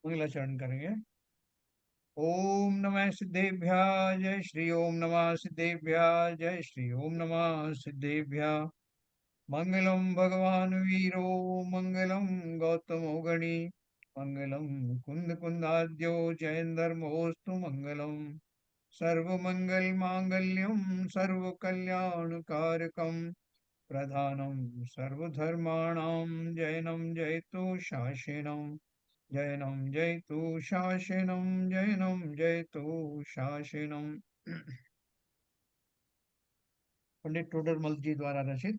मंगलाचरण करेंगे। ओम नमः सिद्धेभ्यः जय श्री ओम नमः सिद्धेभ्यः जय श्री ओम नमः सिद्धेभ्यः। मंगलम भगवान वीरो मंगलम गौतमो गणी मंगलम कुंद कुंदाद्यो जयंदर्मोस्तु मंगलम। सर्वमंगल मांगल्यम सर्वकल्याणकारकम प्रधानम सर्वधर्माणां जयनं जयतु शासेनं जैनम जयतु शासनम जैनम जयतु शासनम। पंडित टोडरमल जी द्वारा रचित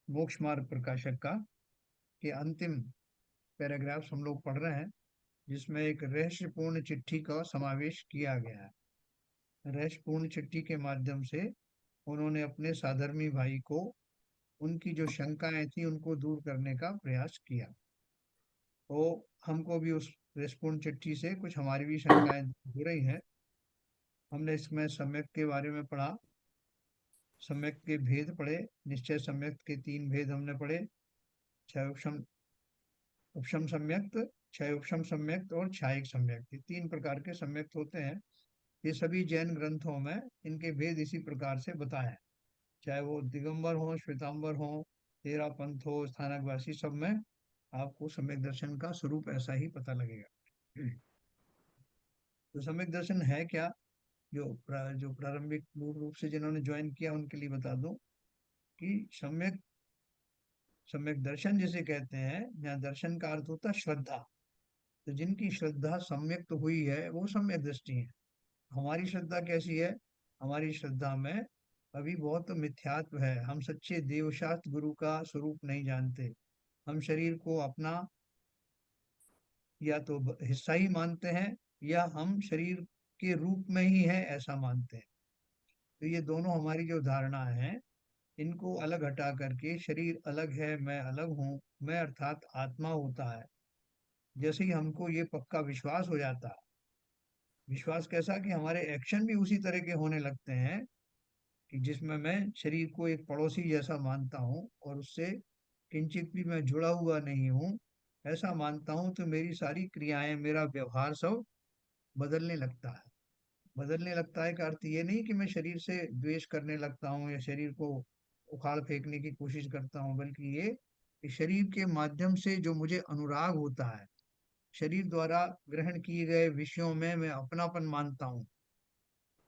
मोक्ष मार्ग प्रकाशक का के अंतिम पैराग्राफ्स हम लोग पढ़ रहे हैं, जिसमें एक रहस्यपूर्ण चिट्ठी का समावेश किया गया है। रहस्यपूर्ण चिट्ठी के माध्यम से उन्होंने अपने साधर्मी भाई को उनकी जो शंकाएं थी उनको दूर करने का प्रयास किया। तो हमको भी उस रहस्यपूर्ण चिट्ठी से कुछ हमारी भी शंकाएं हो रही हैं। हमने इसमें सम्यक के बारे में पढ़ा, सम्यक के भेद पढ़े, निश्चय सम्यक के तीन भेद हमने पढ़े, क्षय उपशम उपशम सम्यक्त, क्षय उपशम सम्यक्त और क्षायिक सम्यक्त। ये तीन प्रकार के सम्यक्त होते हैं। ये सभी जैन ग्रंथों में इनके भेद इसी प्रकार से बताए हैं। चाहे वो दिगंबर हो, श्वेतांबर हो, तेरा पंथ हो, स्थानकवासी, सब में आपको सम्यक दर्शन का स्वरूप ऐसा ही पता लगेगा। तो सम्यक दर्शन है क्या? जो प्रारंभिक मूल रूप से जिन्होंने ज्वाइन किया उनके लिए बता दूं कि सम्यक सम्यक दर्शन जिसे कहते हैं, यहाँ दर्शन का अर्थ होता है श्रद्धा। तो जिनकी श्रद्धा सम्यक्त हुई है वो सम्यक दृष्टि है। हमारी श्रद्धा कैसी है? हमारी श्रद्धा में अभी बहुत मिथ्यात्व है। हम सच्चे देवशास्त्र गुरु का स्वरूप नहीं जानते। हम शरीर को अपना या तो हिस्सा ही मानते हैं, या हम शरीर के रूप में ही है ऐसा मानते हैं। तो ये दोनों हमारी जो धारणा है, इनको अलग हटा करके शरीर अलग है, मैं अलग हूँ, मैं अर्थात आत्मा होता है। जैसे ही हमको ये पक्का विश्वास हो जाता है, विश्वास कैसा कि हमारे एक्शन भी उसी तरह के होने लगते हैं, कि जिसमें मैं शरीर को एक पड़ोसी जैसा मानता हूँ और उससे किंचित भी मैं जुड़ा हुआ नहीं हूँ ऐसा मानता हूँ, तो मेरी सारी क्रियाएं, मेरा व्यवहार सब बदलने लगता है। बदलने लगता है का अर्थ ये नहीं कि मैं शरीर से द्वेष करने लगता हूँ या शरीर को उखाड़ फेंकने की कोशिश करता हूँ, बल्कि ये कि शरीर के माध्यम से जो मुझे अनुराग होता है, शरीर द्वारा ग्रहण किए गए विषयों में मैं अपनापन मानता हूँ।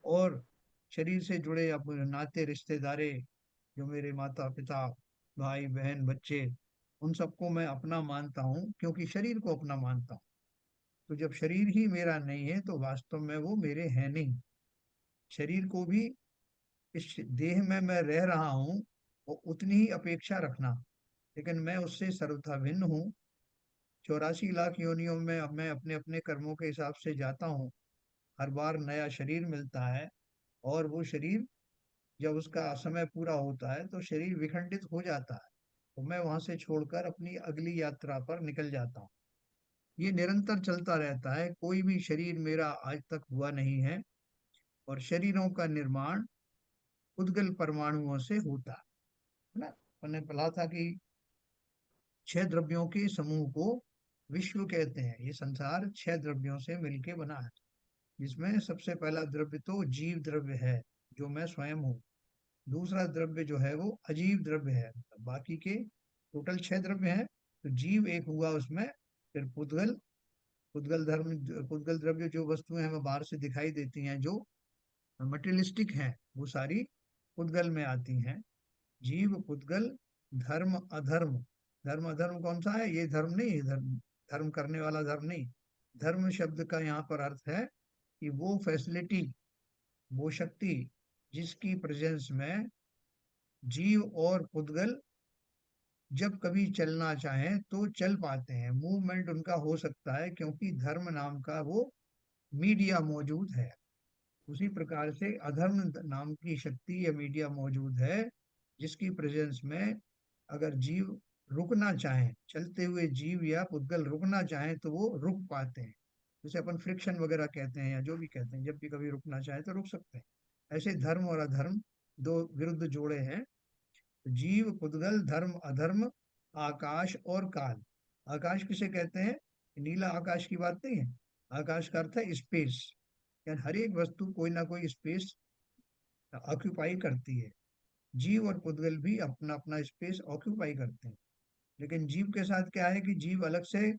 और शरीर से जुड़े अपने नाते रिश्तेदारे, जो मेरे माता पिता, भाई बहन बच्चे, उन सबको मैं अपना मानता हूँ, क्योंकि शरीर को अपना मानता हूँ। तो जब शरीर ही मेरा नहीं है तो वास्तव में वो मेरे हैं नहीं। शरीर को भी, इस देह में मैं रह रहा हूँ, वो उतनी ही अपेक्षा रखना, लेकिन मैं उससे सर्वथा भिन्न हूँ। 84 लाख योनियों में अब मैं अपने अपने कर्मों के हिसाब से जाता हूँ। हर बार नया शरीर मिलता है, और वो शरीर जब उसका समय पूरा होता है तो शरीर विखंडित हो जाता है, तो मैं वहां से छोड़कर अपनी अगली यात्रा पर निकल जाता हूँ। ये निरंतर चलता रहता है, कोई भी शरीर मेरा आज तक हुआ नहीं है। और शरीरों का निर्माण उद्गल परमाणुओं से होता है ना। मैंने पढ़ा था कि 6 द्रव्यों के समूह को विश्व कहते हैं। ये संसार 6 द्रव्यों से मिलके बना है, जिसमें सबसे पहला द्रव्य तो जीव द्रव्य है, जो मैं स्वयं हूँ। दूसरा द्रव्य जो है वो अजीव द्रव्य है। बाकी के टोटल 6 द्रव्य हैं, तो जीव एक हुआ उसमें। फिर पुद्गल, पुद्गल धर्म, पुद्गल द्रव्य जो वस्तुएं हमें बाहर से दिखाई देती हैं, जो मटेरियलिस्टिक हैं, वो सारी पुद्गल में आती हैं। जीव, पुद्गल, धर्म, अधर्म। धर्म अधर्म कौन सा है? ये धर्म नहीं, धर्म धर्म करने वाला धर्म नहीं। धर्म शब्द का यहाँ पर अर्थ है कि वो फैसिलिटी, वो शक्ति, जिसकी प्रेजेंस में जीव और पुद्गल जब कभी चलना चाहें तो चल पाते हैं, मूवमेंट उनका हो सकता है, क्योंकि धर्म नाम का वो मीडिया मौजूद है। उसी प्रकार से अधर्म नाम की शक्ति या मीडिया मौजूद है, जिसकी प्रेजेंस में अगर जीव रुकना चाहें, चलते हुए जीव या पुद्गल रुकना चाहें तो वो रुक पाते हैं। जैसे अपन फ्रिक्शन वगैरह कहते हैं या जो भी कहते हैं, जब भी कभी रुकना चाहे तो रुक सकते हैं। ऐसे धर्म और अधर्म दो विरुद्ध जोड़े हैं। जीव, पुद्गल, धर्म, अधर्म, आकाश और काल। आकाश किसे कहते हैं? नीला आकाश की बात नहीं है। आकाश का अर्थ है स्पेस, यानी हर एक वस्तु कोई ना कोई स्पेस ऑक्यूपाई करती है। जीव और पुद्गल भी अपना अपना स्पेस ऑक्यूपाई करते हैं। लेकिन जीव के साथ क्या है कि जीव अलग से,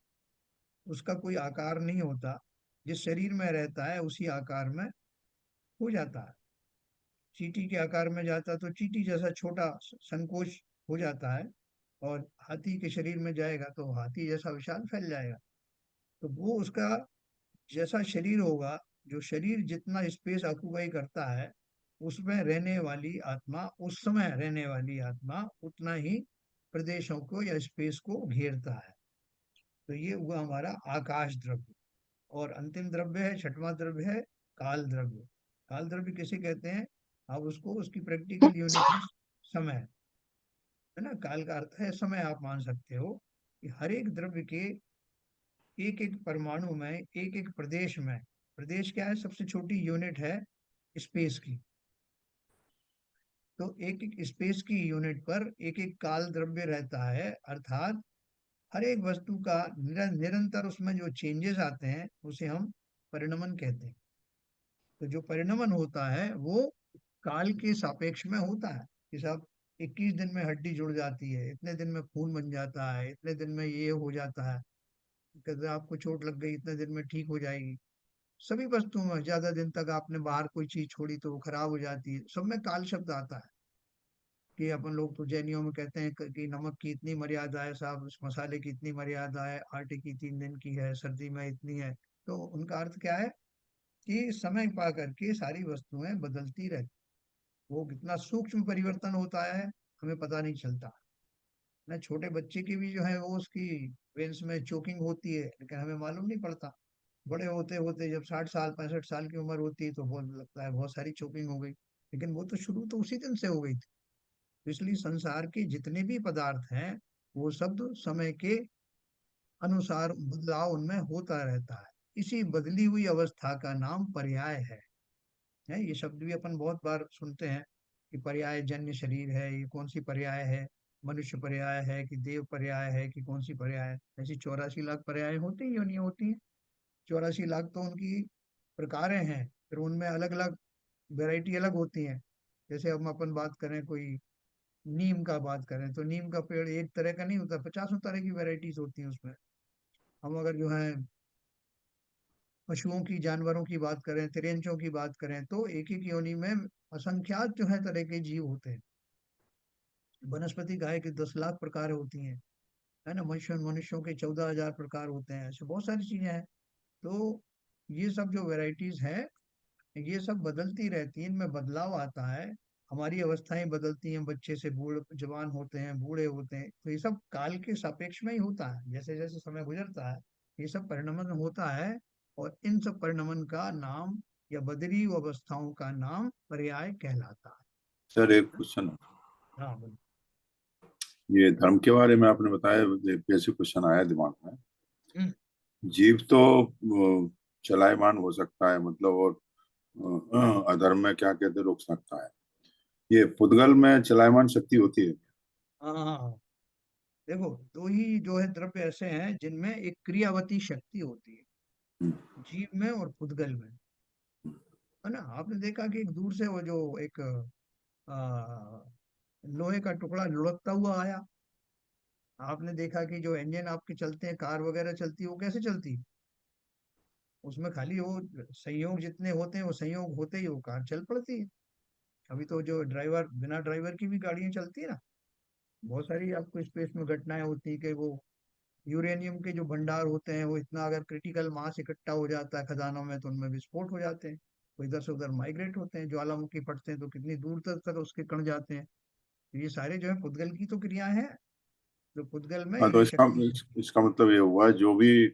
उसका कोई आकार नहीं होता, जिस शरीर में रहता है उसी आकार में हो जाता है। चींटी के आकार में जाता तो चींटी जैसा छोटा संकोच हो जाता है, और हाथी के शरीर में जाएगा तो हाथी जैसा विशाल फैल जाएगा। तो वो उसका जैसा शरीर होगा, जो शरीर जितना स्पेस ऑक्यूपाई करता है, उसमें रहने वाली आत्मा, उस समय रहने वाली आत्मा उतना ही प्रदेशों को या स्पेस को घेरता है। तो ये हुआ हमारा आकाश द्रव्य। और अंतिम द्रव्य है, छठवां द्रव्य है काल द्रव्य। काल द्रव्य किसे कहते हैं? आप उसको, उसकी प्रैक्टिकल यूनिट है समय, है ना। काल का अर्थ है समय। आप मान सकते हो कि हर एक द्रव्य के एक एक परमाणु में, एक एक प्रदेश में, प्रदेश क्या है? सबसे छोटी यूनिट है स्पेस की। तो एक एक स्पेस की यूनिट पर एक एक काल द्रव्य रहता है, अर्थात हर एक वस्तु का निरंतर उसमें जो चेंजेस आते हैं उसे हम परिणमन कहते हैं। तो जो परिणमन होता है वो काल के सापेक्ष में होता है। जैसे अब 21 दिन में हड्डी जुड़ जाती है, इतने दिन में खून बन जाता है, इतने दिन में ये हो जाता है, कहते हैं आपको चोट लग गई इतने दिन में ठीक हो जाएगी। सभी वस्तुओं में ज्यादा दिन तक आपने बाहर कोई चीज छोड़ी तो वो खराब हो जाती है, सब में काल शब्द आता है। कि अपन लोग तो जैनियों में कहते हैं कि नमक की इतनी मर्यादा है साहब, उस मसाले की इतनी मर्यादा है, आटे की 3 दिन की है, सर्दी में इतनी है। तो उनका अर्थ क्या है कि समय पा करके सारी वस्तुएं बदलती रहती। वो कितना सूक्ष्म परिवर्तन होता है हमें पता नहीं चलता ना। छोटे बच्चे की भी जो है वो उसकी वेन्स में चोकिंग होती है, लेकिन हमें मालूम नहीं पड़ता। बड़े होते होते जब 60 साल 65 साल की उम्र होती है तो बहुत लगता है बहुत सारी चोकिंग हो गई, लेकिन वो तो शुरू तो उसी दिन से हो गई थी। तो इसलिए संसार के जितने भी पदार्थ हैं वो सब समय के अनुसार बदलाव उनमें होता रहता है। इसी बदली हुई अवस्था का नाम पर्याय है। ये शब्द भी अपन बहुत बार सुनते हैं कि पर्याय जन्य शरीर है। ये कौन सी पर्याय है? मनुष्य पर्याय है कि देव पर्याय है कि कौन सी पर्याय है? ऐसी 84 लाख पर्याय होती हैं, योनियां होती हैं। 84 लाख तो उनकी प्रकारें हैं, फिर उनमें अलग अलग वैरायटी अलग होती हैं। जैसे हम अपन बात करें, कोई नीम का बात करें तो नीम का पेड़ एक तरह का नहीं होता, 50 तरह की वैरायटीज होती हैं उसमें। हम अगर जो है पशुओं की, जानवरों की बात करें, तिरंचों की बात करें, तो एक एक योनि में असंख्यात जो है तरह के जीव होते हैं। वनस्पति गाय के 10 लाख प्रकार होती हैं, है ना। मनुष्यों के 14,000 प्रकार होते हैं। ऐसे बहुत सारी चीजें हैं। तो ये सब जो वैरायटीज है, ये सब बदलती रहती हैं, इनमें बदलाव आता है। हमारी अवस्थाएं बदलती हैं, बच्चे से बूढ़ जवान होते हैं, बूढ़े होते हैं, तो ये सब काल के सापेक्ष में ही होता है। जैसे जैसे समय गुजरता है ये सब परिणमन होता है, और इन सब परिणमन का नाम या बदली हुई अवस्थाओं का नाम पर्याय कहलाता सर एक क्वेश्चन, है। हाँ बोलिए। ये धर्म के बारे में आपने बताया, बेसिक क्वेश्चन आया दिमाग में। हम्म, जीव तो चलायमान हो सकता है मतलब, और अधर्म में क्या कहते हैं, रोक सकता है। ये पुद्गल में चलायमान शक्ति होती है? हाँ हाँ हाँ। देखो, दो ही जो है द्रव्य ऐसे हैं जिनमें एक क्रियावती शक्ति होती है, हम्म, जीव में और पुद्गल में, है ना। आपने देखा कि एक दूर से वो जो एक आ, लोहे का टुकड़ा लुढ़कता हुआ आया। आपने देखा कि जो इंजन आपके चलते हैं, कार वगैरह चलती है, वो कैसे चलती है? उसमें खाली वो संयोग जितने होते हैं, वो संयोग होते ही वो कार चल पड़ती है। अभी तो जो ड्राइवर, बिना ड्राइवर की भी गाड़ियां चलती है ना। बहुत सारी आपको स्पेस में घटनाएं होती है कि वो यूरेनियम के जो भंडार होते हैं, वो इतना अगर क्रिटिकल मास इकट्ठा हो जाता है खदानों में तो उनमें विस्फोट हो जाते हैं। वो इधर से उधर माइग्रेट होते हैं, ज्वालामुखी फटते हैं तो कितनी दूर तक उसके कण जाते हैं। तो ये सारे जो है पुद्गल की तो क्रिया है, जो पुद्गल में हाँ, तो ये शक्ति। इसका मतलब ये हुआ जो भी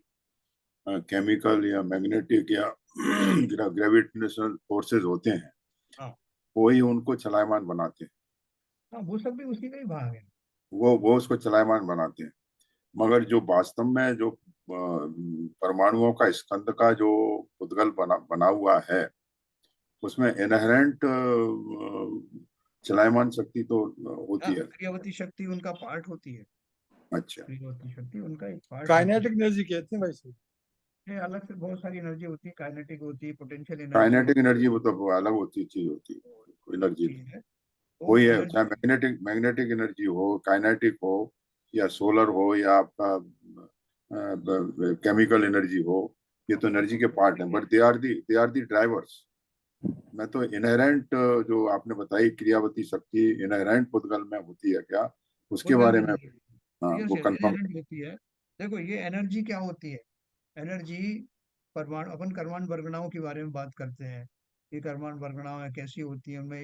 केमिकल या मैग्नेटिक या ग्रेविटेशनल फोर्सेस होते हैं, हाँ वही उनको चलायमान बनाते हैं। हाँ, वो सब भी उसी का ही भाग है। वो उसको चलायमान बनाते हैं। मगर जो वास्तव में जो परमाणुओं का स्कंद का जो पुद्गल बना हुआ है, उसमें इनहेरेंट चलायमान शक्ति तो हाँ, होती है। क्रियावती शक्ति उनका पार्ट होती है। अच्छा। क्रियावती शक्ति उनका एक पार्ट होती है। काइनेटिक एनर्जी कहते हैं भाई साहब। ये अलग से बहुत सारी एनर्जी होती है, काइनेटिक होती है, पोटेंशियल एनर्जी काइनेटिक होती एनर्जी वो तो अलग होती चीज होती है, है, वो कोई अलग चीज। चीज है। तो वही है, चाहे एनर्जी, मैग्नेटिक मैग्नेटिक एनर्जी हो, काइनेटिक हो, या सोलर हो, या आपका केमिकल एनर्जी हो, ये तो एनर्जी के पार्ट हैं, but they are the drivers. मैं तो इनहेरेंट, जो आपने बताई क्रियावती शक्ति इनहेरेंट पुद्गल में होती है क्या, उसके उद्गल बारे में में, नहीं हाँ, है, यस वो यस कंफर्म। इनहेरेंट होती है। देखो ये एनर्जी क्या होती है, एनर्जी परमाणु, अपन परमाणु वर्गनाओं के बारे में बात करते हैं कि परमाणु वर्गनाएं कैसी होती हैं। उनमें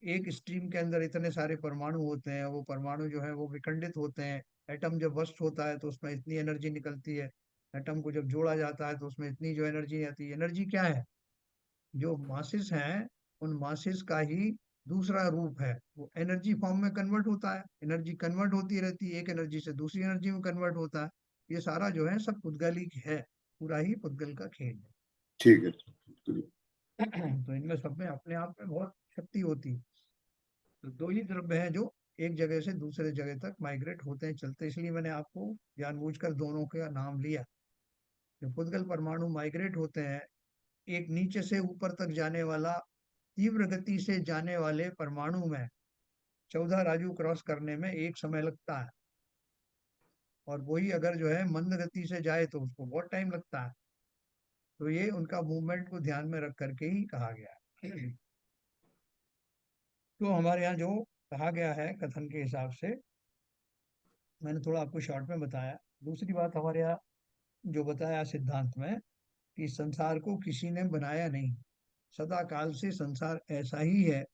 एक स्ट्रीम के अंदर इतने सारे परमाणु होते हैं, वो परमाणु जो है वो विखंडित होते हैं। एटम जब बस्ट होता है तो उसमें इतनी एनर्जी निकलती है, एटम को जब जोड़ा जाता है तो उसमें इतनी जो एनर्जी आती है। एनर्जी क्या है, जो मासेस हैं उन मासेस का ही दूसरा रूप है, वो एनर्जी फॉर्म में कन्वर्ट होता है। एनर्जी कन्वर्ट होती रहती है, एक एनर्जी से दूसरी एनर्जी में कन्वर्ट होता है। ये सारा जो है सब पुद्गल ही है, पूरा ही पुद्गल का खेल ठीक है। है। तो इनमें सब में अपने आप में बहुत शक्ति होती है। तो दो ही द्रव्य हैं जो एक जगह से दूसरे जगह तक माइग्रेट होते हैं, चलते हैं। इसलिए मैंने आपको जानबूझकर दोनों का नाम लिया। जो पुद्गल परमाणु माइग्रेट होते हैं, एक नीचे से ऊपर तक जाने वाला, तीव्र गति से जाने वाले परमाणु में 14 राजू क्रॉस करने में एक समय लगता है, और वही अगर जो है मंद गति से जाए तो उसको बहुत टाइम लगता है। तो ये उनका मूवमेंट को ध्यान में रख करके ही कहा गया है। तो हमारे यहाँ जो कहा गया है कथन के हिसाब से, मैंने थोड़ा आपको शॉर्ट में बताया। दूसरी बात हमारे यहाँ जो बताया सिद्धांत में, कि संसार को किसी ने बनाया नहीं, सदा काल से संसार ऐसा ही है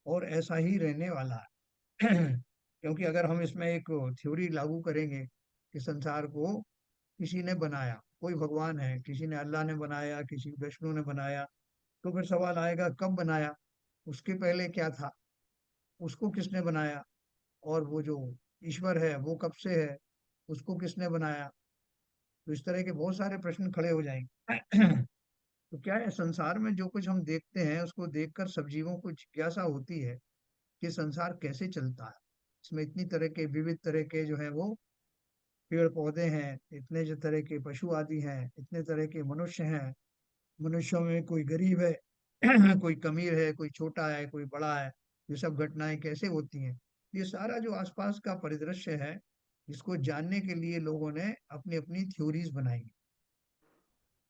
और ऐसा ही रहने वाला है। क्योंकि अगर हम इसमें एक थ्योरी लागू करेंगे कि संसार को किसी ने बनाया, कोई भगवान है, किसी ने अल्लाह ने बनाया, किसी विष्णु ने बनाया, तो फिर सवाल आएगा कब बनाया, उसके पहले क्या था, उसको किसने बनाया, और वो जो ईश्वर है वो कब से है, उसको किसने बनाया। तो इस तरह के बहुत सारे प्रश्न खड़े हो जाएंगे। तो क्या है, संसार में जो कुछ हम देखते हैं उसको देखकर सब जीवों को जिज्ञासा होती है कि संसार कैसे चलता है। इसमें इतनी तरह के विविध तरह के जो है वो पेड़ पौधे हैं, इतने जो तरह के पशु आदि हैं, इतने तरह के मनुष्य हैं, मनुष्यों में कोई गरीब है, कोई अमीर है, कोई छोटा है, कोई बड़ा है, ये सब घटनाएं कैसे होती हैं। ये सारा जो आसपास का परिदृश्य है, इसको जानने के लिए लोगों ने अपनी अपनी थ्योरीज बनाई।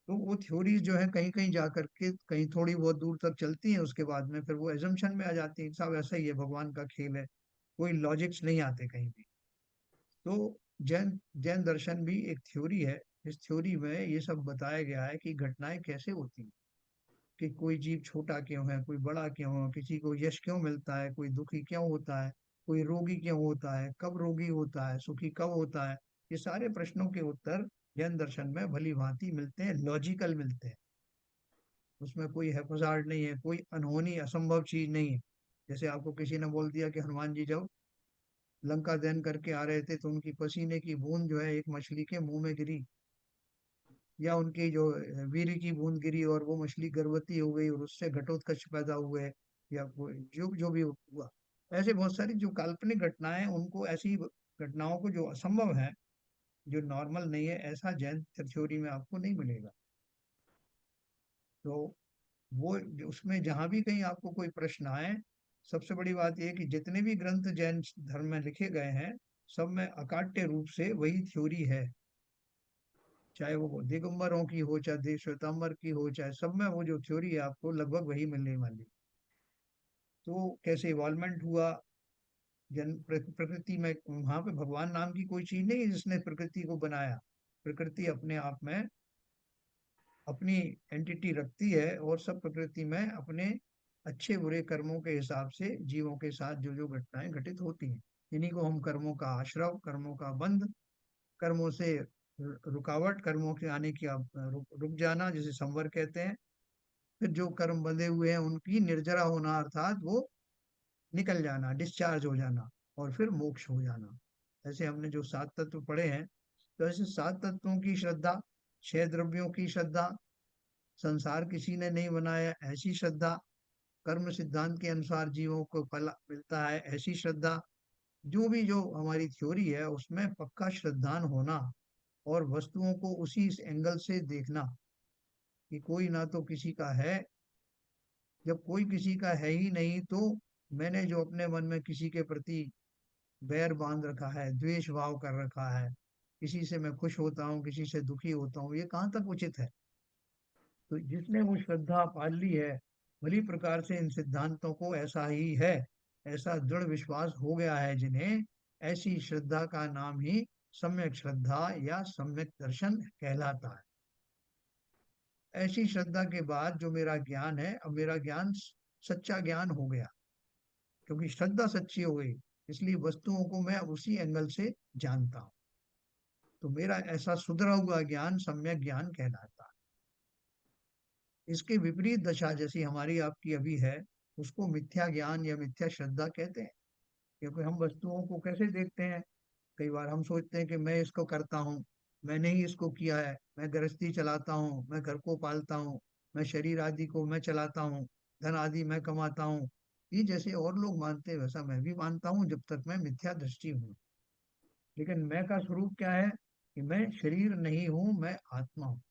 तो वो थ्योरीज जो है कहीं कहीं जा करके कहीं थोड़ी बहुत दूर तक चलती हैं, उसके बाद में फिर वो एजम्पशन में आ जाती है। सब ऐसा ही है, भगवान का खेल है, कोई लॉजिक्स नहीं आते कहीं भी। तो जैन जैन दर्शन भी एक थ्योरी है। इस थ्योरी में ये सब बताया गया है कि घटनाएं कैसे होती हैं, कि कोई जीव छोटा क्यों है, कोई बड़ा क्यों है, किसी को यश क्यों मिलता है, कोई दुखी क्यों होता है, कोई रोगी क्यों होता है, कब रोगी होता है, सुखी कब होता है। ये सारे प्रश्नों के उत्तर जैन दर्शन में भली भांति मिलते हैं, लॉजिकल मिलते हैं। उसमें कोई हैपोजार्ड नहीं है, कोई अनहोनी असंभव चीज नहीं है। जैसे आपको किसी ने बोल दिया कि हनुमान जी जब लंका दहन करके आ रहे थे तो उनकी पसीने की बूंद जो है एक मछली के मुंह में गिरी, या उनकी जो वीर की बूंद गिरी और वो मछली गर्भवती हो गई और उससे घटोत्कच पैदा हुए, या जो जो भी हुआ। ऐसे बहुत सारी जो काल्पनिक घटनाएं हैं, उनको ऐसी घटनाओं को जो असंभव है, जो नॉर्मल नहीं है, ऐसा जैन थ्योरी में आपको नहीं मिलेगा। तो वो उसमें जहां भी कहीं आपको कोई प्रश्न आए, सबसे बड़ी बात यह है कि जितने भी ग्रंथ जैन धर्म में लिखे गए हैं, सब में अकाट्य रूप से वही थ्योरी है। चाहे वो दिगंबरों की हो, चाहे श्वेतांबर की हो, चाहे सब में वो जो थ्योरी है आपको लगभग वही मिलने वाली। तो कैसे इवॉल्वमेंट हुआ, प्रकृति में, वहां पे भगवान नाम की कोई चीज नहीं है जिसने प्रकृति को बनाया। प्रकृति अपने आप में अपनी एंटिटी रखती है, और सब प्रकृति में अपने अच्छे बुरे कर्मों के हिसाब से जीवों के साथ जो जो घटनाएं घटित होती हैं, इन्हीं को हम कर्मों का आश्रव, कर्मों का बंध, कर्मों से रुकावट, कर्मों के आने की रुक जाना जिसे संवर कहते हैं। फिर जो कर्म बंधे हुए हैं उनकी निर्जरा होना, अर्थात वो निकल जाना, डिस्चार्ज हो जाना, और फिर मोक्ष हो जाना। ऐसे हमने जो 7 तत्व पढ़े हैं, तो ऐसे 7 तत्वों की श्रद्धा, 6 द्रव्यों की श्रद्धा, संसार किसी ने नहीं बनाया ऐसी श्रद्धा, कर्म सिद्धांत के अनुसार जीवों को फल मिलता है ऐसी श्रद्धा, जो भी जो हमारी थ्योरी है उसमें पक्का श्रद्धान होना, और वस्तुओं को उसी इस एंगल से देखना कि कोई ना तो किसी का है। जब कोई किसी का है ही नहीं तो मैंने जो अपने मन में किसी के प्रति बैर बांध रखा है, द्वेष भाव कर रखा है, किसी से मैं खुश होता हूँ, किसी से दुखी होता हूँ, ये कहाँ तक उचित है। तो जिसने वो श्रद्धा पाल ली है, भली प्रकार से इन सिद्धांतों को ऐसा ही है, ऐसा दृढ़ विश्वास हो गया है जिन्हें, ऐसी श्रद्धा का नाम ही सम्यक श्रद्धा या सम्यक दर्शन कहलाता है। ऐसी श्रद्धा के बाद जो मेरा ज्ञान है, अब मेरा ज्ञान सच्चा ज्ञान हो गया, क्योंकि श्रद्धा सच्ची हो गई, इसलिए वस्तुओं को मैं उसी एंगल से जानता हूँ। तो मेरा ऐसा सुधरा हुआ ज्ञान सम्यक ज्ञान कहलाता है। इसके विपरीत दशा जैसी हमारी आपकी अभी है, उसको मिथ्या ज्ञान या मिथ्या श्रद्धा कहते हैं। क्योंकि हम वस्तुओं को कैसे देखते हैं, कई बार हम सोचते हैं कि मैं इसको करता हूँ, मैंने ही इसको किया है, मैं गृहस्थी चलाता हूँ, मैं घर को पालता हूँ, मैं शरीर आदि को मैं चलाता हूँ, धन आदि मैं कमाता हूँ। ये जैसे और लोग मानते हैं वैसा मैं भी मानता हूँ, जब तक मैं मिथ्या दृष्टि हूँ। लेकिन मैं का स्वरूप क्या है कि मैं शरीर नहीं हूँ, मैं आत्मा हूँ।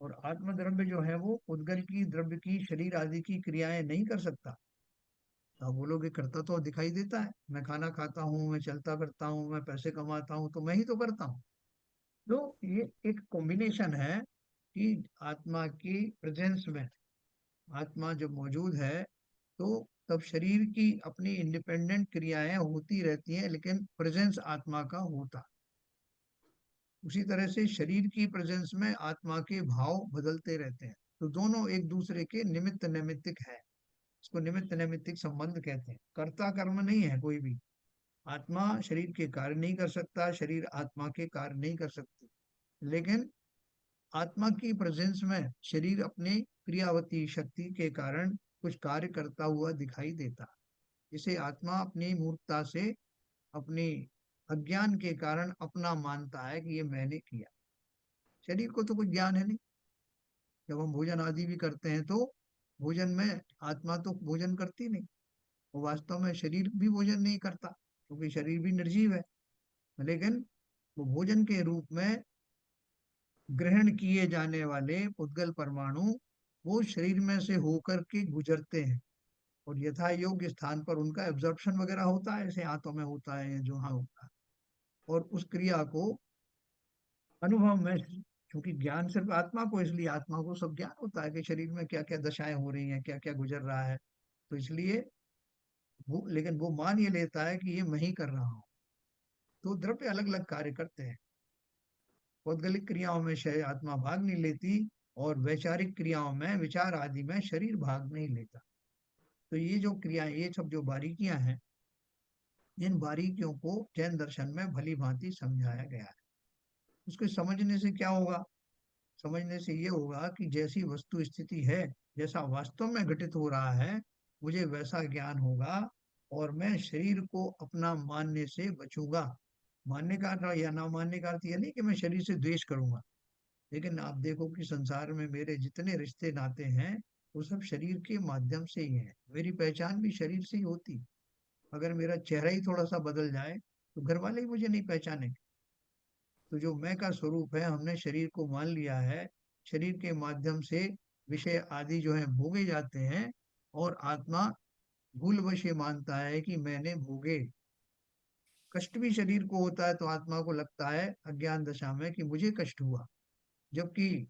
और आत्म द्रव्य जो है वो उद्गल की द्रव्य की शरीर आदि की क्रियाएं नहीं कर सकता। तो आप बोलोगे करता तो दिखाई देता है, मैं खाना खाता हूँ, मैं चलता फिरता हूँ, मैं पैसे कमाता हूँ, तो मैं ही तो करता हूँ। तो ये एक कॉम्बिनेशन है कि आत्मा की प्रेजेंस में, आत्मा जब मौजूद है तो तब शरीर की अपनी इंडिपेंडेंट क्रियाएं होती रहती हैं, लेकिन प्रेजेंस आत्मा का होता। उसी तरह से शरीर की प्रेजेंस में आत्मा के भाव बदलते रहते हैं। तो दोनों एक दूसरे के निमित्त नैमित्तिक है। इसको निमित्त नैमित्तिक संबंध कहते हैं, कर्ता कर्म नहीं है कोई भी। आत्मा शरीर के कार्य नहीं कर सकता, शरीर आत्मा के कार्य नहीं कर सकती, लेकिन आत्मा की प्रेजेंस में शरीर अपने क्रियावती शक्ति के कारण कुछ कार्य करता हुआ दिखाई देता। इसे आत्मा अपनी मूर्खता से, अपनी अज्ञान के कारण अपना मानता है कि ये मैंने किया। शरीर को तो कोई ज्ञान है नहीं। जब हम भोजन आदि भी करते हैं तो भोजन में आत्मा तो भोजन करती नहीं, वो वास्तव में शरीर भी भोजन नहीं करता, क्योंकि शरीर भी निर्जीव है। लेकिन वो भोजन के रूप में ग्रहण किए जाने वाले उद्गल परमाणु वो शरीर में से होकर के गुजरते हैं, और यथा योग्य स्थान पर उनका एब्जॉर्प्शन वगैरह होता है, जैसे हाथों में होता है या जो हाँ होता है। और उस क्रिया को अनुभव में, क्योंकि ज्ञान सिर्फ आत्मा को, इसलिए आत्मा को सब ज्ञान होता है कि शरीर में क्या क्या दशाएं हो रही हैं, क्या क्या गुजर रहा है। तो इसलिए वो, लेकिन वो मान ये लेता है कि ये मैं ही कर रहा हूँ। तो द्रव्य अलग अलग कार्य करते हैं। पौद्गलिक क्रियाओं में शरीर आत्मा भाग नहीं लेती, और वैचारिक क्रियाओं में, विचार आदि में शरीर भाग नहीं लेता। तो ये जो क्रियाएं, ये सब जो बारीकियां हैं, इन बारीकियों को जैन दर्शन में भली भांति समझाया गया है। उसको समझने से क्या होगा, समझने से ये होगा कि जैसी वस्तु स्थिति है, जैसा वास्तव में घटित हो रहा है, मुझे वैसा ज्ञान होगा, और मैं शरीर को अपना मानने से बचूंगा। मानने का अर्थ या ना मानने का अर्थ यह नहीं कि मैं शरीर से द्वेष करूंगा, लेकिन आप देखो कि संसार में मेरे जितने रिश्ते नाते हैं वो सब शरीर के माध्यम से ही है। मेरी पहचान भी शरीर से ही होती। अगर मेरा चेहरा ही थोड़ा सा बदल जाए तो घर वाले ही मुझे नहीं पहचानेंगे। तो जो मैं का स्वरूप है, हमने शरीर को मान लिया है, शरीर के माध्यम से विषय आदि जो है भोगे जाते हैं, और आत्मा भूलवश ये मानता है कि मैंने भोगे। कष्ट भी शरीर को होता है तो आत्मा को लगता है अज्ञान दशा में कि मुझे कष्ट हुआ, जबकि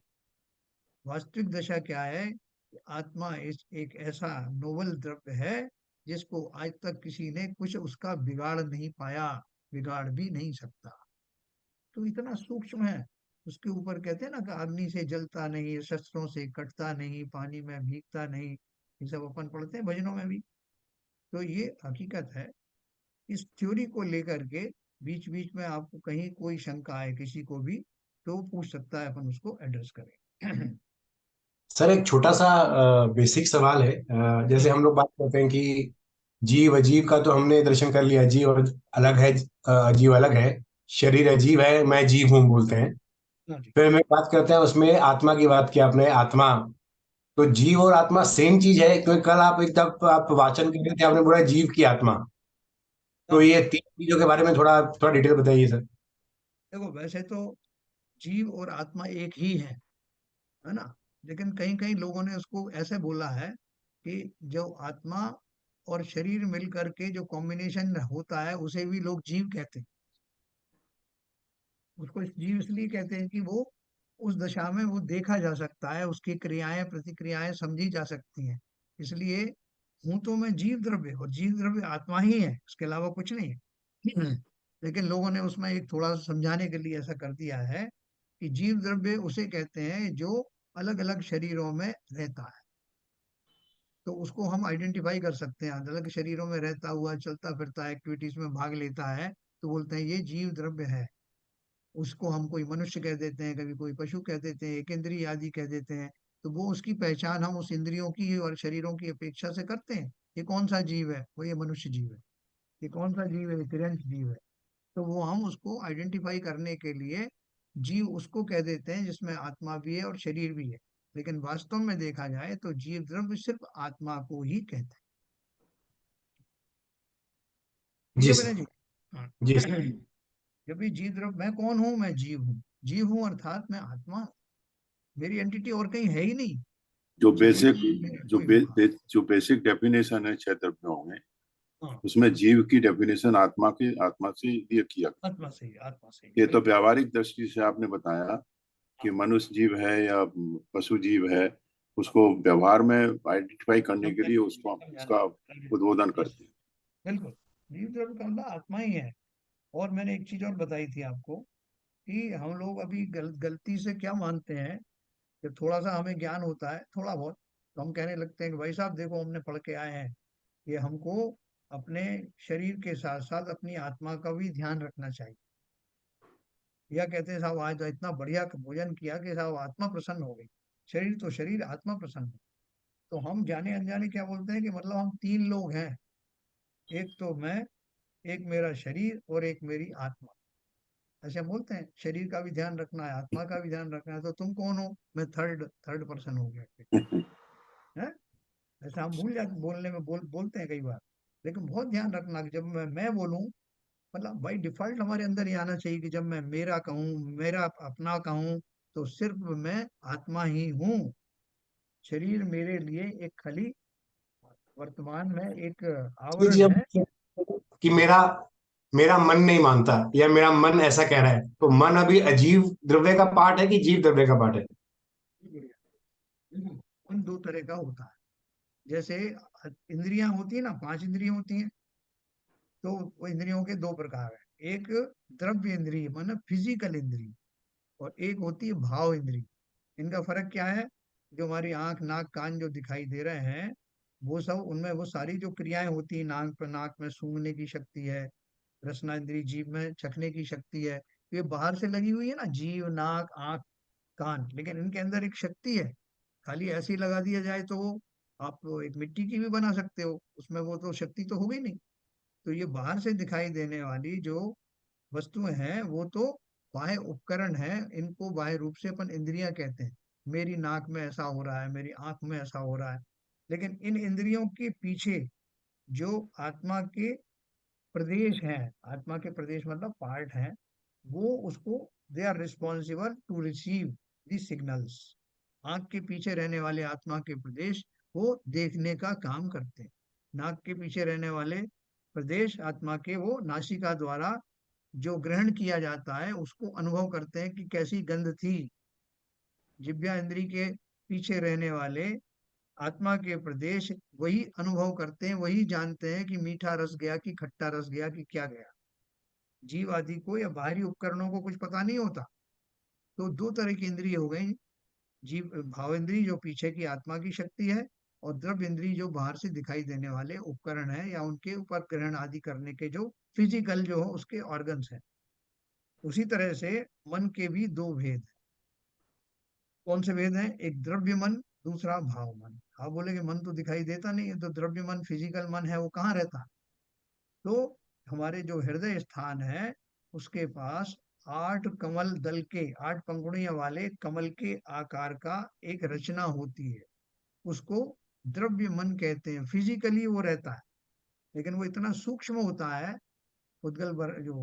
वास्तविक दशा क्या है कि आत्मा इस एक ऐसा नोबल द्रव्य है जिसको आज तक किसी ने कुछ उसका बिगाड़ नहीं पाया, बिगाड़ भी नहीं सकता। तो इतना सूक्ष्म है। उसके ऊपर कहते हैं ना कि अग्नि से जलता नहीं, शस्त्रों से कटता नहीं, पानी में भीगता नहीं, ये सब अपन पढ़ते हैं भजनों में भी। तो ये हकीकत है। इस थ्योरी को लेकर के बीच बीच में आपको कहीं कोई शंका है किसी को भी, तो पूछ सकता है, अपन उसको एड्रेस करें। सर एक छोटा सा बेसिक सवाल है। जैसे हम लोग बात करते हैं कि जीव अजीव का तो हमने दर्शन कर लिया, जीव अलग है, अजीव अलग है, शरीर अजीव है, मैं जीव हूँ बोलते हैं। हाँ जी। फिर मैं बात करते हैं उसमें आत्मा की बात की आपने, आत्मा। तो जीव और आत्मा सेम चीज है? क्योंकि कल आप एक तब आप वाचन कर रहे थे, आपने बोला जीव की आत्मा। तो हाँ, ये तीन चीजों के बारे में थोड़ा थोड़ा डिटेल बताइए सर। देखो वैसे तो जीव और आत्मा एक ही है ना। लेकिन कहीं कहीं लोगों ने उसको ऐसे बोला है कि जो आत्मा और शरीर मिलकर के जो कॉम्बिनेशन होता है उसे भी लोग जीव कहते हैं। उसको जीव इसलिए कहते हैं कि वो उस दशा में वो देखा जा सकता है, उसकी क्रियाएं प्रतिक्रियाएं समझी जा सकती हैं। इसलिए हूं तो मैं जीव द्रव्य, और जीव द्रव्य आत्मा ही है, उसके अलावा कुछ नहीं है। लेकिन लोगों ने उसमें एक थोड़ा सा समझाने के लिए ऐसा कर दिया है कि जीव द्रव्य उसे कहते हैं जो अलग अलग शरीरों में रहता है। तो उसको हम आइडेंटिफाई कर सकते हैं, अलग अलग शरीरों में रहता हुआ चलता फिरता है, एक्टिविटीज में भाग लेता है, तो बोलते हैं ये जीव द्रव्य है। उसको हम कोई मनुष्य कह देते हैं, कभी कोई पशु कह देते हैं, एक इंद्रिय आदि कह देते हैं। तो वो उसकी पहचान हम उस इंद्रियों की और शरीरों की अपेक्षा से करते हैं। ये कौन सा जीव है, वो ये मनुष्य जीव है। ये कौन सा जीव है, ये तिरंज जीव है। तो वो हम उसको आइडेंटिफाई करने के लिए जीव उसको कह देते हैं जिसमें आत्मा भी है और शरीर भी है। लेकिन वास्तव में देखा जाए तो जीव द्रव्य सिर्फ आत्मा को ही कहते हैं। ठीक जी है सर। विनय जी। हाँ। जी सर। जब भी जीव द्रव्य, मैं कौन हूँ, मैं जीव हूँ। जीव हूँ अर्थात मैं आत्मा हूँ। मेरी एंटिटी और कहीं है ही नहीं। जो जीव बेसिक मेरा जो कोई होगा। जो बेसिक डेफिनेशन है छह द्रव्यों में, हाँ, उसमें जीव की डेफिनेशन आत्मा से दिया किया गया। आत्मा से ही, आत्मा से ही, ये तो बिल्कुल। व्यावहारिक दृष्टि से आपने बताया कि हाँ, मनुष्य जीव है या पशु जीव है, उसको व्यवहार में आइडेंटिफाई करने के लिए समझाने के लिए, उसको समझाने उसका के लिए। उद्बोधन यस, करते हैं। बिल्कुल। जीव द्रव्य का मतलब आत्मा ही है। और मैंने एक चीज और बताई थी आपको कि हम लोग अभी गलती से क्या मानते हैं कि थोड़ा सा हमें ज्ञान होता है, थोड़ा बहुत, तो हम कहने लगते हैं कि भाई साहब देखो हमने पढ़ के आए हैं कि हमको अपने शरीर के साथ साथ अपनी आत्मा का भी ध्यान रखना चाहिए। या कहते हैं साहब आज तो इतना बढ़िया भोजन किया कि साहब आत्मा प्रसन्न हो गई। शरीर तो शरीर, आत्मा प्रसन्न हो। तो हम जाने अनजाने क्या बोलते हैं कि मतलब हम तीन लोग हैं। एक तो मैं, एक मेरा शरीर और एक मेरी आत्मा। ऐसे हम बोलते हैं शरीर का भी ध्यान रखना है, आत्मा का भी ध्यान रखना है। तो तुम कौन हो, मैं थर्ड थर्ड पर्सन हो गया है। ऐसा हम भूल जाते, बोलने में बोलते हैं कई बार। लेकिन बहुत ध्यान रखना कि जब मैं बोलूं, मतलब बाई डिफॉल्ट हमारे अंदर ये आना चाहिए कि जब मैं मेरा कहूँ, मेरा अपना कहूँ, तो सिर्फ मैं आत्मा ही हूँ। शरीर मेरे लिए एक खाली वर्तमान में एक जी जी। आवरण अब है। कि मेरा मेरा मन नहीं मानता या मेरा मन ऐसा कह रहा है, तो मन अभी अजीव द्रव्य का पार्ट है कि जीव द्रव्य का पार्ट है? उन दो तरह का होता है। जैसे इंद्रियां होती है ना, पांच इंद्रियां होती हैं। तो वो इंद्रियों के दो प्रकार है, एक द्रव्य इंद्रिय मतलब फिजिकल इंद्रिय, और एक होती है भाव इंद्रिय। इनका फर्क क्या है? जो हमारी आंख नाक कान जो दिखाई दे रहे हैं, वो सब उनमें वो सारी जो क्रियाएं होती है, नाक में सूंघने की शक्ति है, रसना इंद्रिय जीभ में चखने की शक्ति है, तो ये बाहर से लगी हुई है ना, जीव नाक आंख कान, लेकिन इनके अंदर एक शक्ति है। खाली ऐसे ही लगा दिया जाए तो वो आप एक मिट्टी की भी बना सकते हो, उसमें वो तो शक्ति तो होगी नहीं। तो ये बाहर से दिखाई देने वाली जो वस्तुएं हैं वो तो बाह्य उपकरण है, इनको बाह्य रूप से अपन इंद्रियां कहते हैं। मेरी नाक में ऐसा हो रहा है, मेरी आंख में ऐसा हो रहा है। लेकिन इन इंद्रियों के पीछे जो आत्मा के प्रदेश हैं, आत्मा के प्रदेश मतलब पार्ट हैं, वो उसको, they are responsible to receive the signals. आंख के पीछे रहने वाले आत्मा के प्रदेश वो देखने का काम करते हैं। नाक के पीछे रहने वाले प्रदेश आत्मा के वो नासिका द्वारा जो ग्रहण किया जाता है उसको अनुभव करते हैं कि कैसी गंध थी। जिह्वा इंद्री के पीछे रहने वाले आत्मा के प्रदेश वही अनुभव करते हैं, वही जानते हैं कि मीठा रस गया कि खट्टा रस गया कि क्या गया। जीव आदि को या बाहरी उपकरणों को कुछ पता नहीं होता। तो दो तरह की इंद्रिय हो गई। जीव भाव इंद्रिय जो पीछे की आत्मा की शक्ति है, और द्रव्य इंद्रिय जो बाहर से दिखाई देने वाले उपकरण है या उनके ऊपर ग्रहण आदि करने के जो फिजिकल जो हो उसके ऑर्गन्स है। उसी तरह से मन के भी दो भेद हैं। कौन से भेद हैं? एक द्रव्य मन, दूसरा भाव मन। आप बोलेंगे मन तो दिखाई देता नहीं है, तो द्रव्य मन फिजिकल मन है वो कहाँ रहता है? तो हमारे जो हृदय स्थान है उसके पास आठ कमल दल के, आठ पंखुड़ियों वाले कमल के आकार का एक रचना होती है। उसको द्रव्य मन कहते हैं। फिजिकली वो रहता है, लेकिन वो इतना सूक्ष्म होता है। उद्गल जो